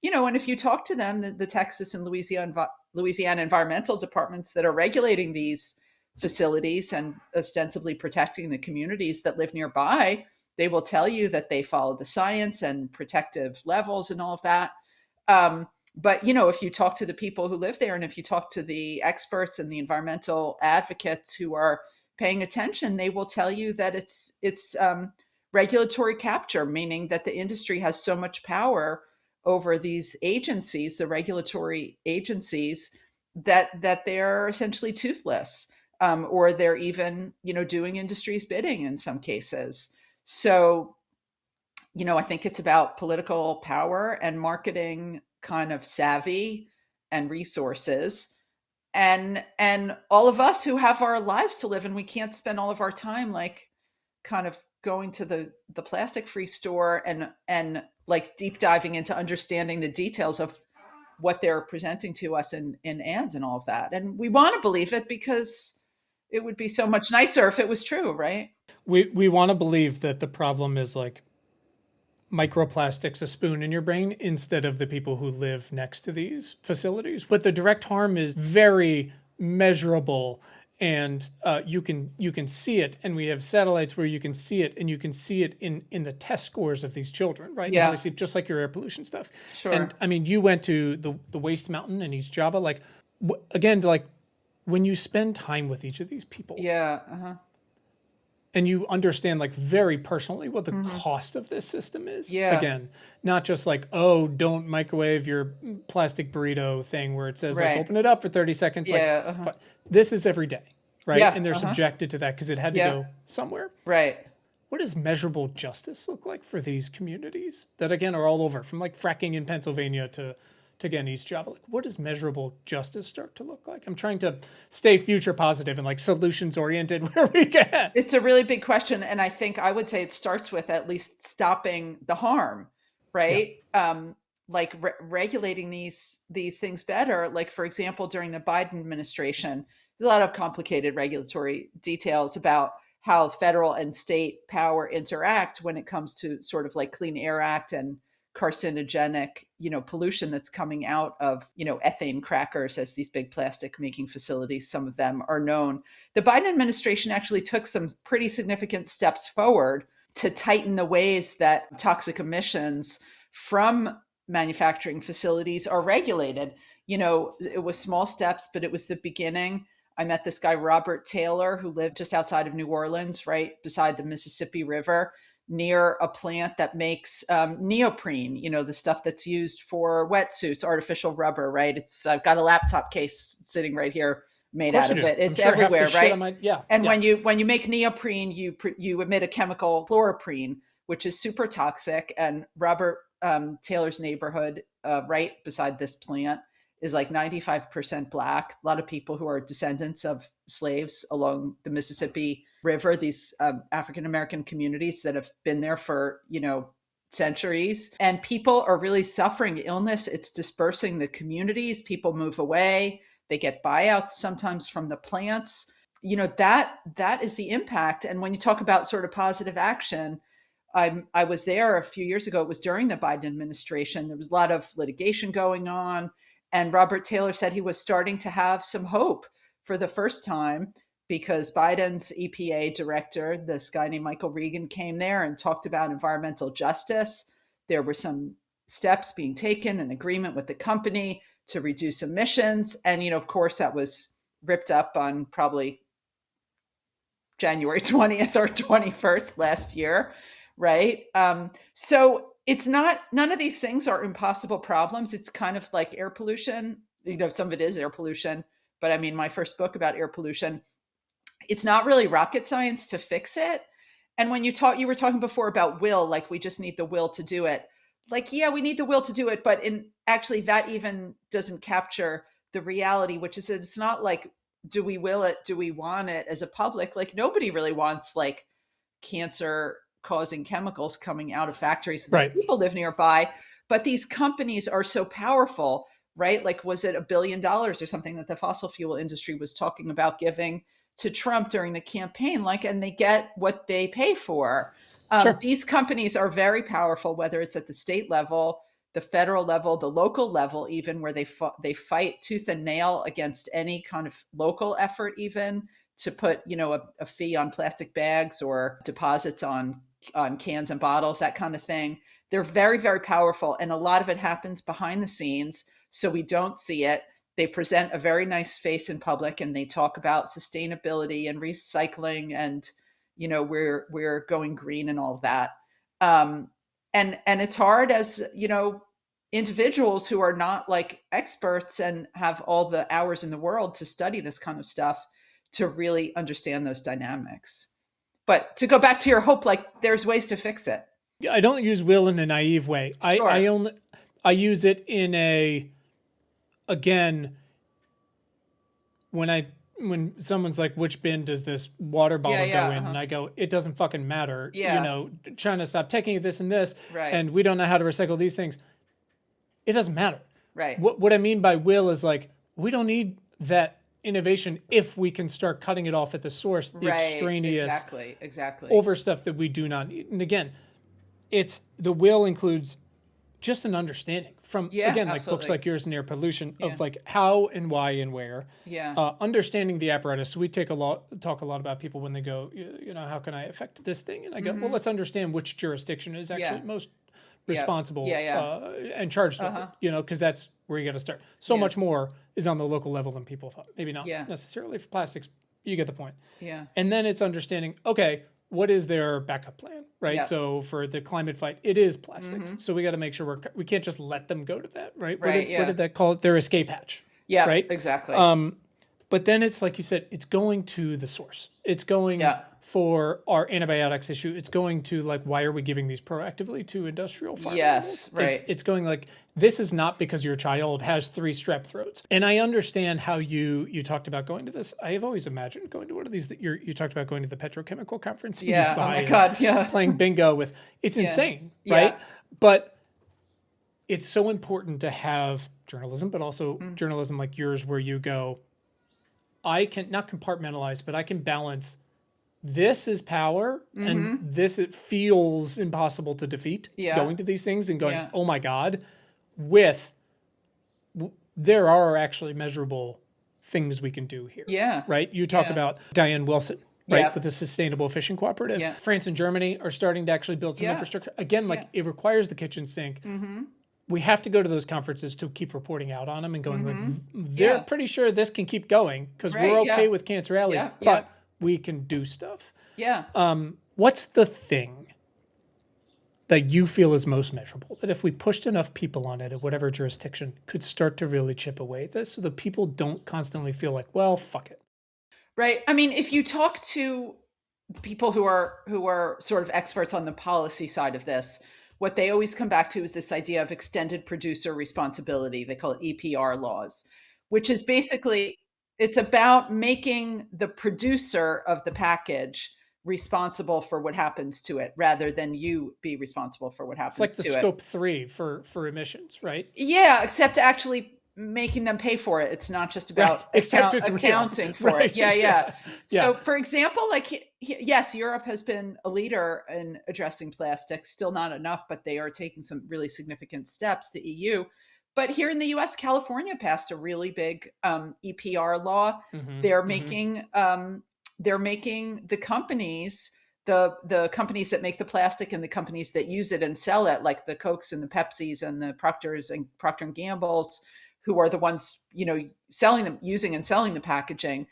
Speaker 2: And if you talk to them, the Texas and Louisiana environmental departments that are regulating these facilities and ostensibly protecting the communities that live nearby, they will tell you that they follow the science and protective levels and all of that. But, if you talk to the people who live there and if you talk to the experts and the environmental advocates who are paying attention, they will tell you that it's regulatory capture, meaning that the industry has so much power over these agencies, the regulatory agencies, that they're essentially toothless, or they're even, doing industry's bidding in some cases. So, I think it's about political power and marketing kind of savvy and resources, and all of us who have our lives to live, and we can't spend all of our time like kind of going to the plastic free store and like deep diving into understanding the details of what they're presenting to us in ads and all of that. And we want to believe it because it would be so much nicer if it was true, right?
Speaker 1: We want to believe that the problem is like microplastics a spoon in your brain instead of the people who live next to these facilities. But the direct harm is very measurable, and you can see it. And we have satellites where you can see it, and you can see it in the test scores of these children, right?
Speaker 2: Yeah.
Speaker 1: And they see just like your air pollution stuff.
Speaker 2: Sure.
Speaker 1: And I mean, you went to the Waste Mountain in East Java, like again, like when you spend time with each of these people,
Speaker 2: Yeah. Uh-huh.
Speaker 1: and you understand like very personally what the cost of this system is.
Speaker 2: Yeah.
Speaker 1: Again, not just like, oh, don't microwave your plastic burrito thing where it says
Speaker 2: Right.
Speaker 1: like open it up for 30 seconds.
Speaker 2: Yeah,
Speaker 1: Like,
Speaker 2: uh-huh.
Speaker 1: this is every day, right?
Speaker 2: Yeah,
Speaker 1: And they're subjected to that because it had to
Speaker 2: Yeah.
Speaker 1: go somewhere.
Speaker 2: Right.
Speaker 1: What does measurable justice look like for these communities that again are all over, from like fracking in Pennsylvania to again East Java? Like, what does measurable justice start to look like? I'm trying to stay future positive and like solutions oriented where we can.
Speaker 2: It's a really big question, and I think I would say it starts with at least stopping the harm, right? Like regulating these things better. Like, for example, during the Biden administration, there's a lot of complicated regulatory details about how federal and state power interact when it comes to sort of like Clean Air Act and carcinogenic, pollution that's coming out of, ethane crackers as these big plastic making facilities. Some of them are known. The Biden administration actually took some pretty significant steps forward to tighten the ways that toxic emissions from manufacturing facilities are regulated. It was small steps, but it was the beginning. I met this guy, Robert Taylor, who lived just outside of New Orleans, right beside the Mississippi River, near a plant that makes neoprene, the stuff that's used for wetsuits, artificial rubber, right? I've got a laptop case sitting right here made out of it. It's everywhere, right? And when you make neoprene, you emit a chemical chloroprene, which is super toxic. And Robert Taylor's neighborhood, right beside this plant, is like 95% Black. A lot of people who are descendants of slaves along the Mississippi River, these African-American communities that have been there for, centuries. And people are really suffering illness. It's dispersing the communities. People move away. They get buyouts sometimes from the plants. That is the impact. And when you talk about sort of positive action, I was there a few years ago. It was during the Biden administration. There was a lot of litigation going on. And Robert Taylor said he was starting to have some hope for the first time, because Biden's EPA director, this guy named Michael Regan, came there and talked about environmental justice. There were some steps being taken, an agreement with the company to reduce emissions. And, of course, that was ripped up on probably January 20th or 21st last year, right? So it's not, none of these things are impossible problems. It's kind of like air pollution. Some of it is air pollution. But I mean, my first book about air pollution, it's not really rocket science to fix it. And when you were talking before about will, like we just need the will to do it. Like, yeah, we need the will to do it. But actually that even doesn't capture the reality, which is it's not like, do we will it? Do we want it as a public? Like nobody really wants like cancer causing chemicals coming out of factories that people live nearby. But these companies are so powerful, right? Like, was it $1 billion or something that the fossil fuel industry was talking about giving to Trump during the campaign? Like, and they get what they pay for. These companies are very powerful, whether it's at the state level, the federal level, the local level, even where they fight tooth and nail against any kind of local effort, even to put, a fee on plastic bags or deposits on cans and bottles, that kind of thing. They're very, very powerful. And a lot of it happens behind the scenes, so we don't see it. They present a very nice face in public, and they talk about sustainability and recycling, and we're going green and all of that. Um, and it's hard as individuals who are not like experts and have all the hours in the world to study this kind of stuff to really understand those dynamics. But to go back to your hope, like there's ways to fix it.
Speaker 1: I don't use will in a naive way.
Speaker 2: Sure.
Speaker 1: I use it in a, again, when someone's like, which bin does this water bottle go in? And I go, it doesn't fucking matter. China stopped taking this and this,
Speaker 2: Right.
Speaker 1: and we don't know how to recycle these things. It doesn't matter.
Speaker 2: Right.
Speaker 1: What I mean by will is like, we don't need that innovation if we can start cutting it off at the source, the extraneous
Speaker 2: exactly
Speaker 1: over stuff that we do not need. And again, it's the will includes just an understanding from again, like books like yours and air pollution of like how and why and where. Understanding the apparatus. So we talk a lot about people when they go, how can I affect this thing? And I go, well, let's understand which jurisdiction is actually most responsible and charged with it, because that's where you got to start. So much more is on the local level than people thought. Maybe not necessarily for plastics. You get the point. And then it's understanding, okay, what is their backup plan, right? So for the climate fight, it is plastics. So we got to make sure we can't just let them go to that, right? What did that call it? Their escape hatch. Right?
Speaker 2: Exactly.
Speaker 1: But then it's like you said, it's going to the source. It's going for our antibiotics issue. It's going to like, why are we giving these proactively to industrial farmers?
Speaker 2: Yes, right.
Speaker 1: It's going like, this is not because your child has 3 strep throats. And I understand how you talked about going to this. I have always imagined going to one of these that you talked about going to the petrochemical conference.
Speaker 2: Oh my God,
Speaker 1: playing bingo with, it's insane, right? But it's so important to have journalism, but also journalism like yours where you go, I can not compartmentalize, but I can balance. This is power, and this it feels impossible to defeat. Going to these things and going, oh my God, there are actually measurable things we can do here. Right. You talk about Diane Wilson, right, with the Sustainable Fishing Cooperative. France and Germany are starting to actually build some infrastructure. Again, like it requires the kitchen sink. We have to go to those conferences to keep reporting out on them and going like, they're pretty sure this can keep going because we're okay with Cancer Alley, but we can do stuff. What's the thing that you feel is most measurable, that if we pushed enough people on it at whatever jurisdiction could start to really chip away at this so that people don't constantly feel like, well, fuck it.
Speaker 2: Right. I mean, if you talk to people who are sort of experts on the policy side of this, what they always come back to is this idea of extended producer responsibility. They call it EPR laws, which is basically, it's about making the producer of the package responsible for what happens to it rather than you be responsible for what happens to it.
Speaker 1: It's like the scope 3 for emissions, right?
Speaker 2: Yeah, except actually making them pay for it. It's not just about accounting for it. Yeah. So for example, like, yes, Europe has been a leader in addressing plastics, still not enough, but they are taking some really significant steps, the EU. But here in the US, California passed a really big EPR law. They're making the companies, the companies that make the plastic and the companies that use it and sell it, like the Cokes and the Pepsis and the Procter and Gamble's, who are the ones, selling them, using and selling the packaging,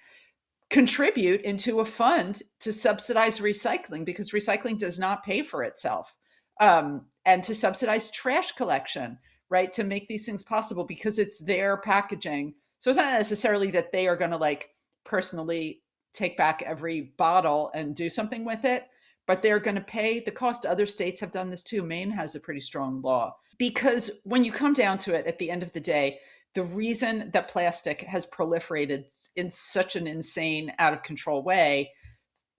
Speaker 2: contribute into a fund to subsidize recycling because recycling does not pay for itself, and to subsidize trash collection, right? To make these things possible because it's their packaging. So it's not necessarily that they are going to like personally take back every bottle and do something with it, but they're going to pay the cost. Other states have done this too. Maine has a pretty strong law because when you come down to it, at the end of the day, the reason that plastic has proliferated in such an insane, out of control way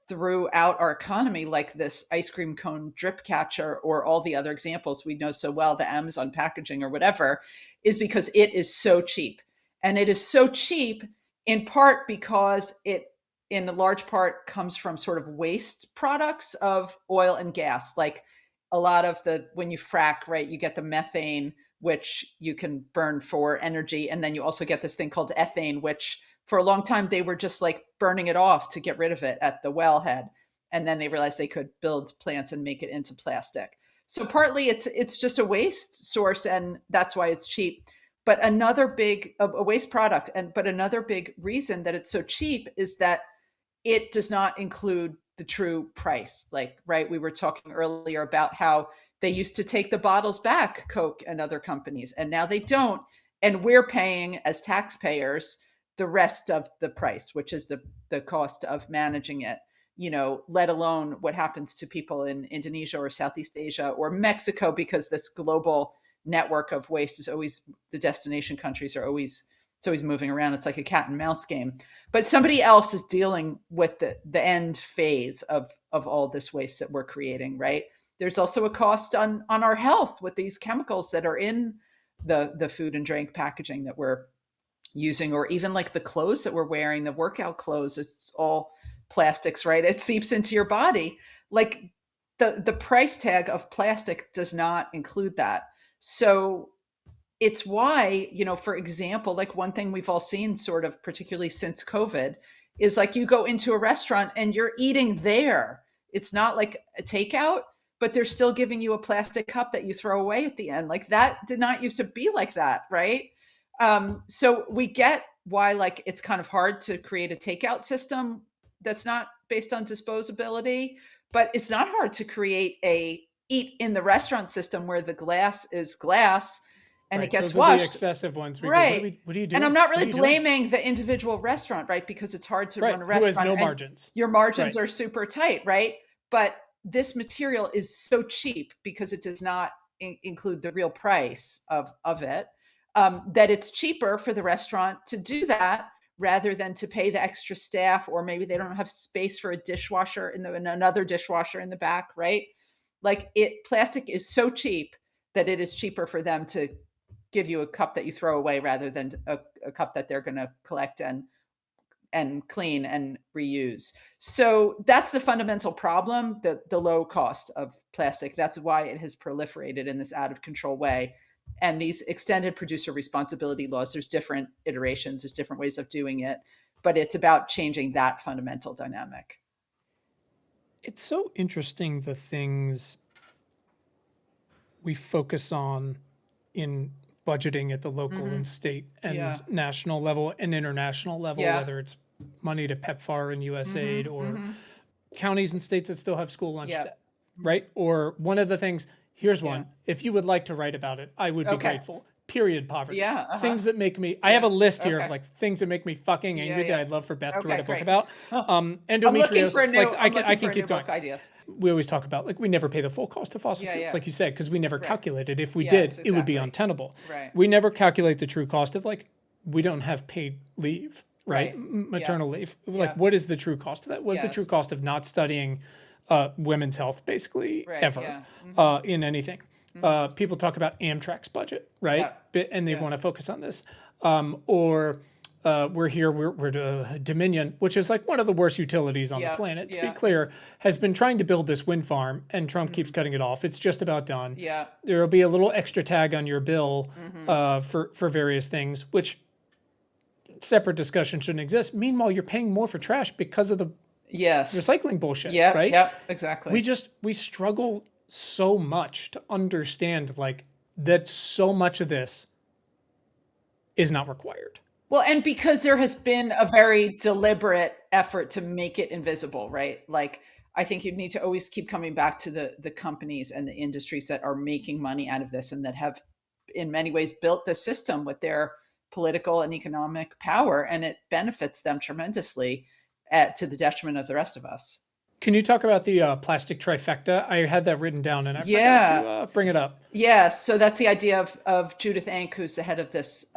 Speaker 2: throughout our economy, like this ice cream cone drip catcher or all the other examples we know so well, the Amazon packaging or whatever, is because it is so cheap. And it is so cheap in part because it, in a large part, comes from sort of waste products of oil and gas. Like a lot of when you frack, right, you get the methane, which you can burn for energy. And then you also get this thing called ethane, which for a long time, they were just like burning it off to get rid of it at the wellhead. And then they realized they could build plants and make it into plastic. So partly it's just a waste source, and that's why it's cheap. But another big a waste product, but another big reason that it's so cheap is that it does not include the true price. Like, right, we were talking earlier about how they used to take the bottles back, Coke and other companies, and now they don't. And we're paying as taxpayers the rest of the price, which is the cost of managing it, let alone what happens to people in Indonesia or Southeast Asia or Mexico, because this global network of waste is always, the destination countries are always, it's always moving around. It's like a cat and mouse game. But somebody else is dealing with the end phase of all this waste that we're creating, right? There's also a cost on our health with these chemicals that are in the food and drink packaging that we're using, or even like the clothes that we're wearing, the workout clothes, it's all plastics, right? It seeps into your body. Like the price tag of plastic does not include that. So it's why, for example, like one thing we've all seen sort of, particularly since COVID, is like you go into a restaurant and you're eating there. It's not like a takeout, but they're still giving you a plastic cup that you throw away at the end. Like that did not used to be like that, right? So we get why like it's kind of hard to create a takeout system that's not based on disposability, but it's not hard to create a eat in the restaurant system where the glass is glass and it
Speaker 1: Right.
Speaker 2: gets
Speaker 1: Those are the
Speaker 2: washed.
Speaker 1: excessive ones. We go,
Speaker 2: Right.
Speaker 1: what are you doing?
Speaker 2: And I'm not
Speaker 1: What are
Speaker 2: really
Speaker 1: you doing?
Speaker 2: blaming the individual restaurant, right? Because it's hard to
Speaker 1: Right.
Speaker 2: run a
Speaker 1: Who has
Speaker 2: restaurant.
Speaker 1: no
Speaker 2: and
Speaker 1: margins.
Speaker 2: your margins
Speaker 1: Right.
Speaker 2: are super tight, right? But this material is so cheap because it does not include the real price of it, that it's cheaper for the restaurant to do that rather than to pay the extra staff, or maybe they don't have space for a dishwasher in another dishwasher in the back, right? Like plastic is so cheap that it is cheaper for them to give you a cup that you throw away rather than a cup that they're going to collect and clean and reuse. So that's the fundamental problem, the low cost of plastic. That's why it has proliferated in this out of control way. And these extended producer responsibility laws, there's different iterations, there's different ways of doing it, but it's about changing that fundamental dynamic.
Speaker 1: It's so interesting the things we focus on in budgeting at the local and state and national level and international level, whether it's money to PEPFAR and USAID or counties and states that still have school lunch debt, right? Or one of the things, here's one, if you would like to write about it, I would be grateful. Period poverty. Things that make me, I have a list here of like things that make me fucking angry that I'd love for Beth to write a book about. Endometriosis, I can keep going.
Speaker 2: Ideas.
Speaker 1: We always talk about like we never pay the full cost of fossil fuels, like you said, because we never calculated. If we did, it would be untenable.
Speaker 2: Right.
Speaker 1: We never calculate the true cost of like, we don't have paid leave, right? Maternal leave. Like what is the true cost of that? What's the true cost of not studying women's health basically ever in anything? People talk about Amtrak's budget, right? And they want to focus on this. Or we're Dominion, which is like one of the worst utilities on the planet, to be clear, has been trying to build this wind farm, and Trump keeps cutting it off. It's just about done. There will be a little extra tag on your bill for various things, which separate discussion shouldn't exist. Meanwhile, you're paying more for trash because of the recycling bullshit, right?
Speaker 2: Exactly.
Speaker 1: We struggle so much to understand like that so much of this is not required.
Speaker 2: Well, and because there has been a very deliberate effort to make it invisible, right? Like I think you need to always keep coming back to the companies and the industries that are making money out of this and that have in many ways built the system with their political and economic power, and it benefits them tremendously to the detriment of the rest of us.
Speaker 1: Can you talk about the plastic trifecta? I had that written down and I forgot to bring it up.
Speaker 2: So that's the idea of Judith Enck, who's the head of this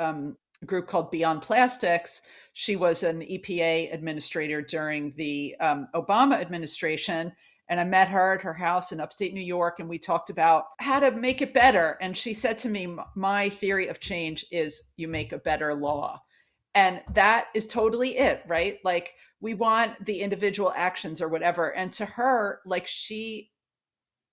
Speaker 2: group called Beyond Plastics. She was an EPA administrator during the Obama administration. And I met her at her house in upstate New York, and we talked about how to make it better. And she said to me, my theory of change is you make a better law. And that is totally it, right? Like, we want the individual actions or whatever. And to her, like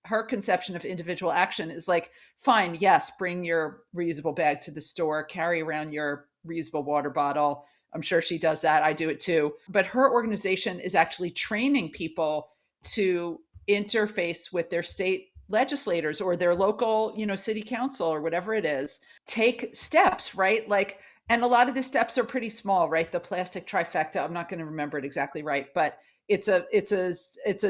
Speaker 2: her conception of individual action is like, fine, yes, bring your reusable bag to the store, carry around your reusable water bottle. I'm sure she does that. I do it too. But her organization is actually training people to interface with their state legislators or their local, city council or whatever it is, take steps, right? Like, and a lot of the steps are pretty small, right? The plastic trifecta, I'm not going to remember it exactly right, but it's a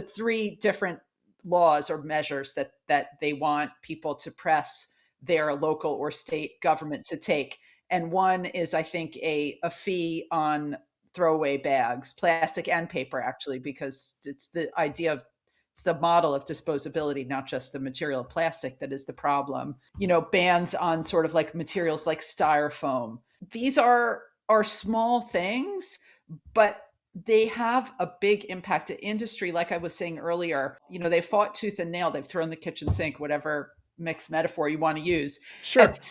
Speaker 2: three different laws or measures that they want people to press their local or state government to take. And one is, I think, a fee on throwaway bags, plastic and paper, actually, because it's the idea of it's the model of disposability, not just the material of plastic, that is the problem. Bans on sort of like materials like styrofoam. These are small things, but they have a big impact to industry. Like I was saying earlier, they fought tooth and nail. They've thrown the kitchen sink, whatever mixed metaphor you want to use,
Speaker 1: Sure.
Speaker 2: at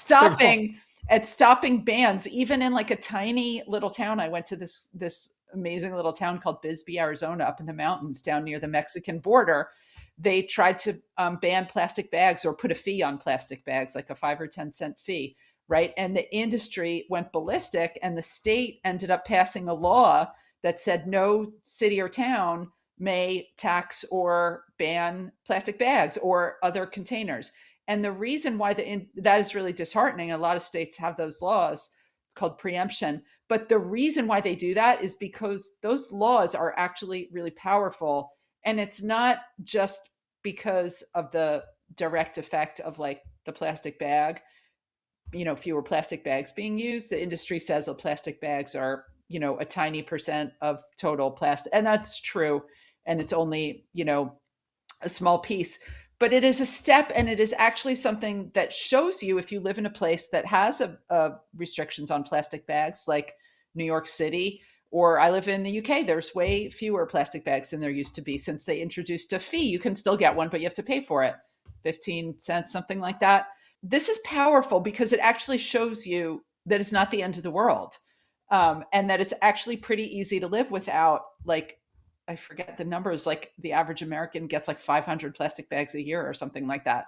Speaker 2: stopping bans, even in like a tiny little town. I went to this amazing little town called Bisbee, Arizona, up in the mountains down near the Mexican border. They tried to ban plastic bags or put a fee on plastic bags, like a 5 or 10 cent fee, right? And the industry went ballistic, and the state ended up passing a law that said no city or town may tax or ban plastic bags or other containers. And the reason why that is really disheartening. A lot of states have those laws. It's called preemption. But the reason why they do that is because those laws are actually really powerful. And it's not just because of the direct effect of like the plastic bag, fewer plastic bags being used. The industry says that plastic bags are, a tiny percent of total plastic. And that's true. And it's only, a small piece. But it is a step, and it is actually something that shows you, if you live in a place that has restrictions on plastic bags, like New York City, or I live in the UK, there's way fewer plastic bags than there used to be since they introduced a fee. You can still get one, but you have to pay for it, 15 cents, something like that. This is powerful because it actually shows you that it's not the end of the world, and that it's actually pretty easy to live without, like, I forget the numbers, like the average American gets like 500 plastic bags a year or something like that.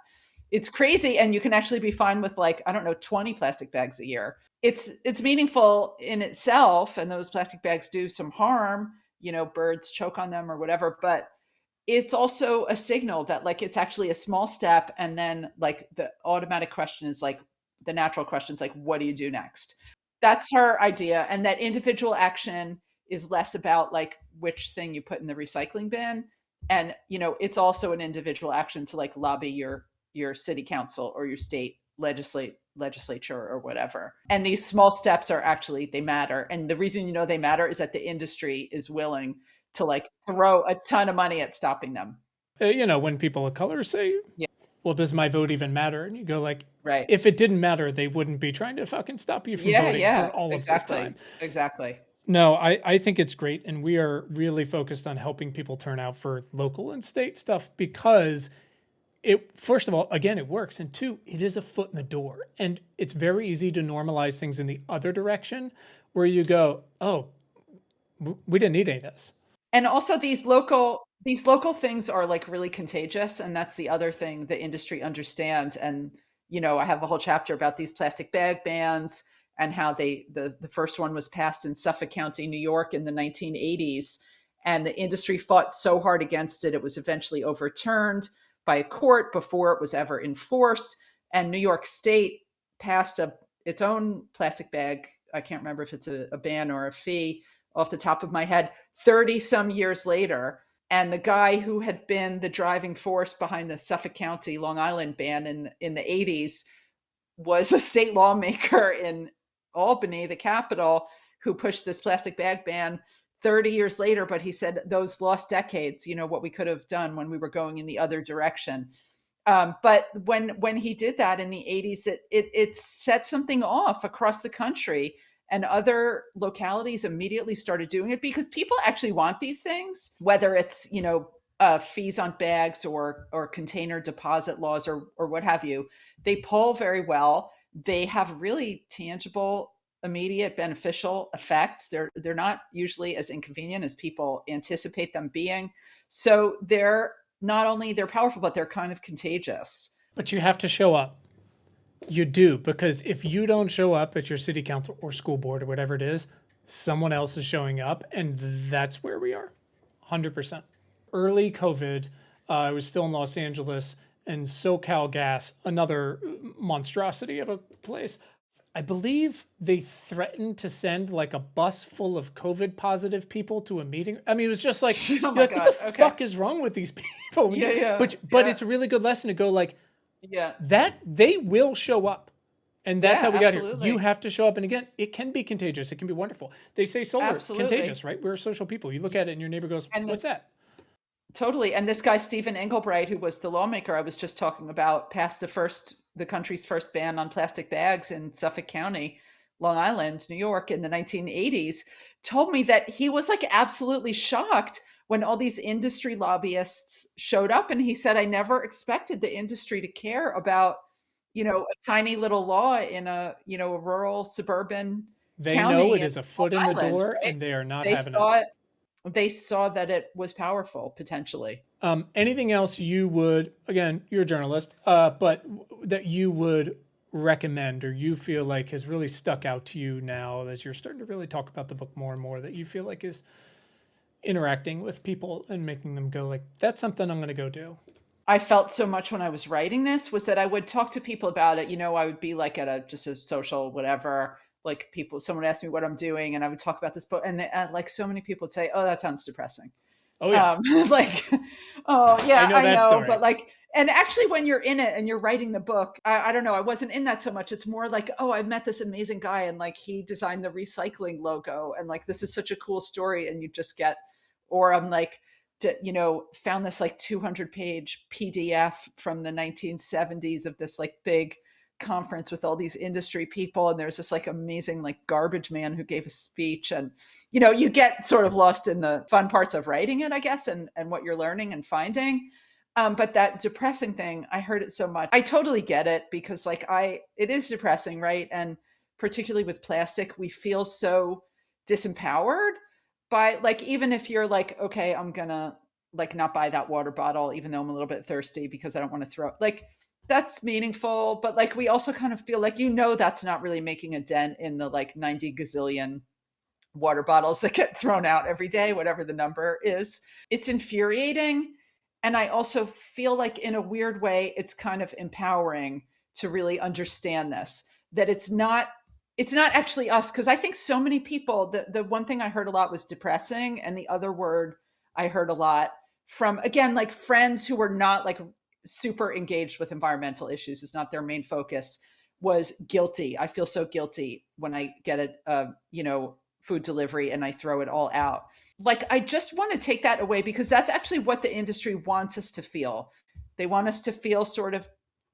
Speaker 2: It's crazy. And you can actually be fine with, like, I don't know, 20 plastic bags a year. It's meaningful in itself. And those plastic bags do some harm, birds choke on them or whatever, but it's also a signal that, like, it's actually a small step. And then, like, the automatic question is like, the natural question is like, what do you do next? That's her idea. And that individual action is less about like which thing you put in the recycling bin. And, it's also an individual action to like lobby your city council or your state legislature or whatever. And these small steps are actually, they matter. And the reason they matter is that the industry is willing to like throw a ton of money at stopping them.
Speaker 1: When people of color say,
Speaker 2: Yeah.
Speaker 1: Well, does my vote even matter? And you go like,
Speaker 2: Right.
Speaker 1: If it didn't matter, they wouldn't be trying to fucking stop you from voting for all of this time.
Speaker 2: Exactly.
Speaker 1: No, I think it's great. And we are really focused on helping people turn out for local and state stuff because first of all, again, it works. And two, it is a foot in the door. And it's very easy to normalize things in the other direction where you go, oh, we didn't need any of this.
Speaker 2: And also these local things are like really contagious. And that's the other thing the industry understands. And, I have a whole chapter about these plastic bag bans and how the first one was passed in Suffolk County, New York in the 1980s. And the industry fought so hard against it. It was eventually overturned by a court before it was ever enforced. And New York State passed its own plastic bag. I can't remember if it's a ban or a fee off the top of my head, 30 some years later. And the guy who had been the driving force behind the Suffolk County, Long Island ban in the 80s was a state lawmaker in Albany, the capital, who pushed this plastic bag ban 30 years later. But he said those lost decades, what we could have done when we were going in the other direction. But when he did that in the 80s, it set something off across the country, and other localities immediately started doing it because people actually want these things, whether it's, fees on bags or container deposit laws or what have you. They poll very well. They have really tangible, immediate, beneficial effects. They're not usually as inconvenient as people anticipate them being. So they're powerful, but they're kind of contagious.
Speaker 1: But you have to show up. You do, because if you don't show up at your city council or school board or whatever it is, someone else is showing up, and that's where we are, 100%. Early COVID, I was still in Los Angeles, and SoCal Gas, another monstrosity of a place. I believe they threatened to send like a bus full of COVID positive people to a meeting. I mean, it was just like,
Speaker 2: Oh
Speaker 1: you're
Speaker 2: my
Speaker 1: like, what the
Speaker 2: God. Okay.
Speaker 1: fuck is wrong with these people?
Speaker 2: Yeah, yeah,
Speaker 1: But
Speaker 2: yeah,
Speaker 1: it's a really good lesson to go like
Speaker 2: yeah,
Speaker 1: that. They will show up, and that's
Speaker 2: yeah,
Speaker 1: how we got here. You
Speaker 2: absolutely.
Speaker 1: have to show up, and again, it can be contagious. It can be wonderful. They say solar
Speaker 2: Absolutely.
Speaker 1: contagious, right? We're social people. You look at it, and your neighbor goes,
Speaker 2: And
Speaker 1: "What's that?"
Speaker 2: totally. And this guy, Stephen Englebright, who was the lawmaker I was just talking about, passed the country's first ban on plastic bags in Suffolk County, Long Island, New York in the 1980s, told me that he was like absolutely shocked when all these industry lobbyists showed up. And he said, I never expected the industry to care about, a tiny little law in a rural suburban
Speaker 1: They know
Speaker 2: county
Speaker 1: it
Speaker 2: in
Speaker 1: is a
Speaker 2: Long
Speaker 1: foot in the
Speaker 2: Island,
Speaker 1: door,
Speaker 2: right?
Speaker 1: and they are not
Speaker 2: They
Speaker 1: having it.
Speaker 2: saw it they saw that it was powerful potentially.
Speaker 1: Anything else you would, again, you're a journalist, but that you would recommend or you feel like has really stuck out to you now as you're starting to really talk about the book more and more that you feel like is interacting with people and making them go like, that's something I'm going to go do.
Speaker 2: I felt so much when I was writing this was that I would talk to people about it. I would be like at just a social whatever, like someone asked me what I'm doing, and I would talk about this book, and like so many people would say, "Oh, that sounds depressing."
Speaker 1: Oh yeah,
Speaker 2: Like, oh
Speaker 1: I
Speaker 2: yeah,
Speaker 1: know
Speaker 2: I
Speaker 1: that
Speaker 2: know, but
Speaker 1: story.
Speaker 2: like, and actually, when you're in it and you're writing the book, I don't know, I wasn't in that so much. It's more like, oh, I met this amazing guy, and like he designed the recycling logo, and like this is such a cool story, and you just get, or I'm like, found this like 200-page PDF from the 1970s of this like big conference with all these industry people, and there's this like amazing like garbage man who gave a speech, and you get sort of lost in the fun parts of writing it, I guess, and what you're learning and finding. But that depressing thing, I heard it so much. I totally get it because like it is depressing, right? And particularly with plastic, we feel so disempowered by like, even if you're like, okay, I'm gonna like not buy that water bottle even though I'm a little bit thirsty because I don't want to throw, like, that's meaningful, but like we also kind of feel like that's not really making a dent in the like 90 gazillion water bottles that get thrown out every day, whatever the number is. It's infuriating. And I also feel like in a weird way, it's kind of empowering to really understand this, that it's not actually us. Cause I think so many people, the one thing I heard a lot was depressing. And the other word I heard a lot from, again, like friends who were not like super engaged with environmental issues, is not their main focus, was guilty. I feel so guilty when I get food delivery and I throw it all out. Like, I just want to take that away because that's actually what the industry wants us to feel. They want us to feel sort of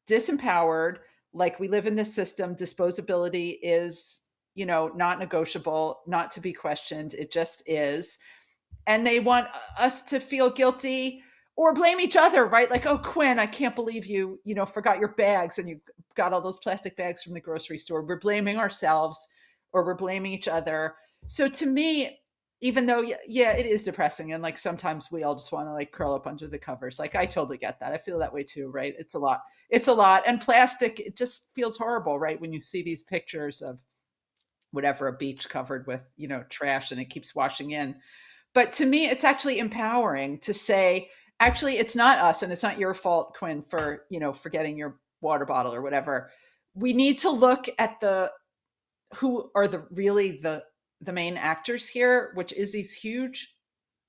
Speaker 2: disempowered, like we live in this system. Disposability is, not negotiable, not to be questioned. It just is. And they want us to feel guilty or blame each other, right? Like, oh, Quinn, I can't believe forgot your bags and you got all those plastic bags from the grocery store. We're blaming ourselves or we're blaming each other. So to me, even though, yeah, it is depressing. And like sometimes we all just want to like curl up under the covers. Like, I totally get that. I feel that way too, right? It's a lot. It's a lot. And plastic, it just feels horrible, right? When you see these pictures of whatever, a beach covered with, trash and it keeps washing in. But to me, it's actually empowering to say, actually, it's not us and it's not your fault, Quinn, for, forgetting your water bottle or whatever. We need to look at who are the main actors here, which is these huge,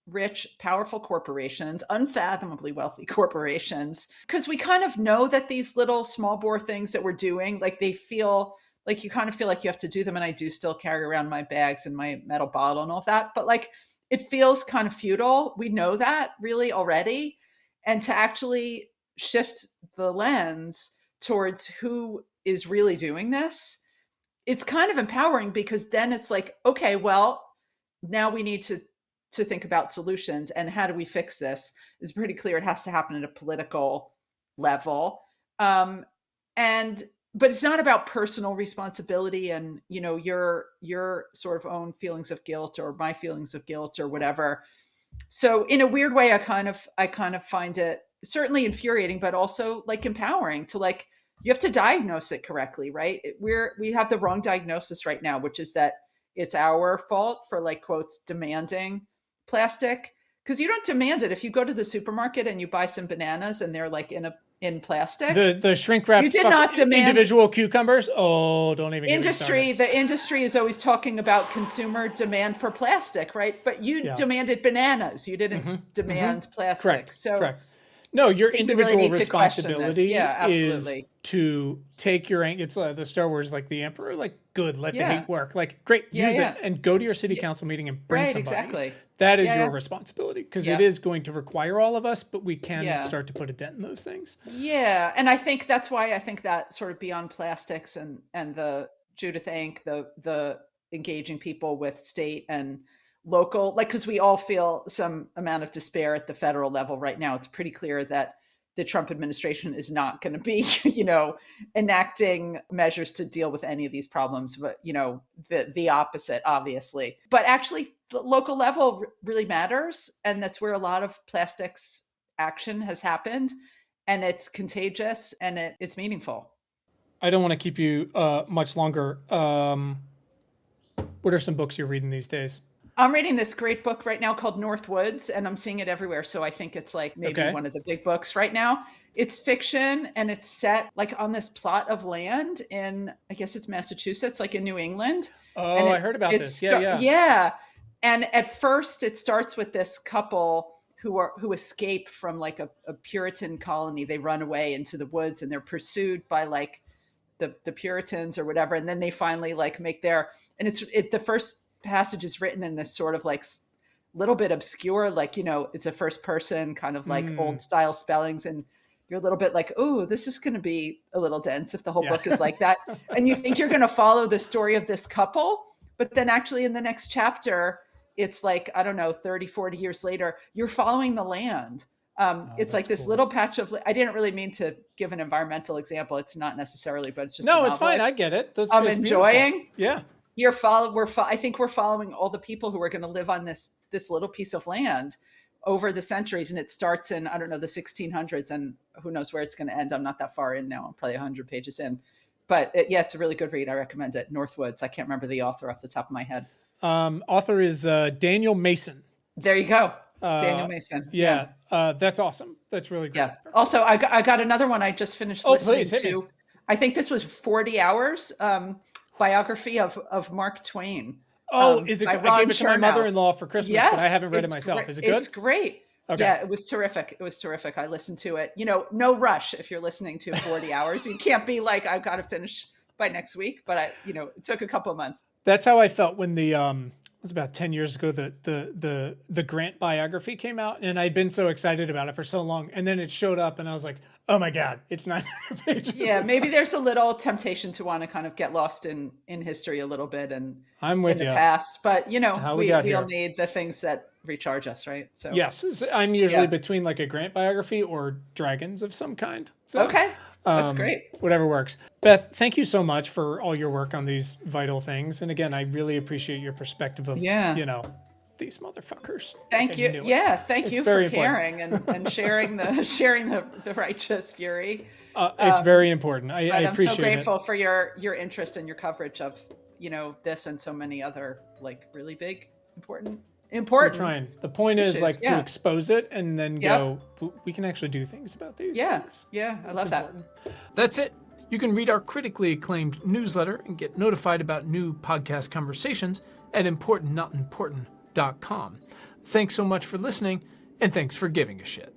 Speaker 2: rich, powerful corporations, unfathomably wealthy corporations, because we kind of know that these little small bore things that we're doing, like they feel like you kind of feel like you have to do them. And I do still carry around my bags and my metal bottle and all of that. But like, it feels kind of futile. We know that really already. And to actually shift the lens towards who is really doing this, it's kind of empowering because then it's like, okay, well, now we need to think about solutions and how do we fix this. It's pretty clear it has to happen at a political level. And but it's not about personal responsibility and your sort of own feelings of guilt or my feelings of guilt or whatever. So in a weird way, I kind of find it certainly infuriating, but also like empowering to like, you have to diagnose it correctly, right? We have the wrong diagnosis right now, which is that it's our fault for like quotes demanding plastic, because you don't demand it. If you go to the supermarket and you buy some bananas and they're like in plastic.
Speaker 1: The shrink wrap.
Speaker 2: You did not demand
Speaker 1: individual cucumbers. Oh, don't even.
Speaker 2: The industry is always talking about consumer demand for plastic, right? But you demanded bananas. You didn't demand plastic.
Speaker 1: Correct.
Speaker 2: So
Speaker 1: correct. No, your individual
Speaker 2: really
Speaker 1: responsibility
Speaker 2: absolutely.
Speaker 1: is to take your, it's the Star Wars, like the Emperor, like, good, let the hate work. Like, great, use it, and go to your city council meeting and bring somebody.
Speaker 2: Exactly.
Speaker 1: That is your responsibility, because it is going to require all of us, but we can start to put a dent in those things.
Speaker 2: Yeah, and I think that's why I think that sort of beyond plastics and the Judith Inc., the engaging people with state and local, like, because we all feel some amount of despair at the federal level right now. It's pretty clear that the Trump administration is not going to be, enacting measures to deal with any of these problems, but, the opposite, obviously. But actually, the local level really matters. And that's where a lot of plastics action has happened. And it's contagious and it's meaningful.
Speaker 1: I don't want to keep you much longer. What are some books you're reading these days?
Speaker 2: I'm reading this great book right now called North Woods, and I'm seeing it everywhere. So I think it's like maybe one of the big books right now. It's fiction, and it's set like on this plot of land in, I guess it's Massachusetts, like in New England.
Speaker 1: Oh, I heard about this.
Speaker 2: Yeah. And at first it starts with this couple who escape from like a Puritan colony. They run away into the woods and they're pursued by like the Puritans or whatever. And then they finally like make their, and the first passage is written in this sort of like little bit obscure, like, it's a first person kind of like old style spellings. And you're a little bit like, oh, this is going to be a little dense if the whole book is like that. And you think you're going to follow the story of this couple, but then actually in the next chapter, it's like, I don't know, 30, 40 years later, you're following the land. It's like this little patch of, I didn't really mean to give an environmental example. It's not necessarily, but it's just,
Speaker 1: no, it's fine. I get it.
Speaker 2: I'm enjoying.
Speaker 1: Beautiful. Yeah.
Speaker 2: I think we're following all the people who are going to live on this little piece of land over the centuries. And it starts in, I don't know, the 1600s, and who knows where it's going to end. I'm not that far in now. I'm probably 100 pages in, but it's a really good read. I recommend it. Northwoods. I can't remember the author off the top of my head.
Speaker 1: Author is Daniel Mason.
Speaker 2: There you go. Daniel Mason.
Speaker 1: Yeah. That's awesome. That's really great.
Speaker 2: Yeah. Also, I got another one I just finished listening to. I think this was 40 Hours. Biography of Mark Twain.
Speaker 1: Is it? I gave it to my mother-in-law for Christmas, but I haven't read it myself. Is it good?
Speaker 2: It's great. Okay. Yeah, it was terrific. I listened to it. No rush if you're listening to 40 hours. You can't be like, I've got to finish by next week. But it took a couple of months.
Speaker 1: That's how I felt when it was about 10 years ago, the Grant biography came out, and I'd been so excited about it for so long. And then it showed up and I was like, oh my God, it's 900 pages.
Speaker 2: Yeah, maybe there's a little temptation to want to kind of get lost in history a little bit and
Speaker 1: I'm with
Speaker 2: in
Speaker 1: you.
Speaker 2: the past. But we all need the things that recharge us, right? So
Speaker 1: yes, I'm usually between like a Grant biography or dragons of some kind. So,
Speaker 2: okay. That's great.
Speaker 1: Whatever works. Beth, thank you so much for all your work on these vital things. And again, I really appreciate your perspective of, these motherfuckers.
Speaker 2: Thank you. Yeah. Thank you for caring and sharing the righteous fury.
Speaker 1: It's very important. I appreciate it.
Speaker 2: I'm so grateful for your interest and your coverage of, this and so many other like really big, important. We're
Speaker 1: trying. The point is to expose it and then go, we can actually do things about these things.
Speaker 2: Yeah. I love that.
Speaker 1: That's it. You can read our critically acclaimed newsletter and get notified about new podcast conversations at importantnotimportant.com. Thanks so much for listening, and thanks for giving a shit.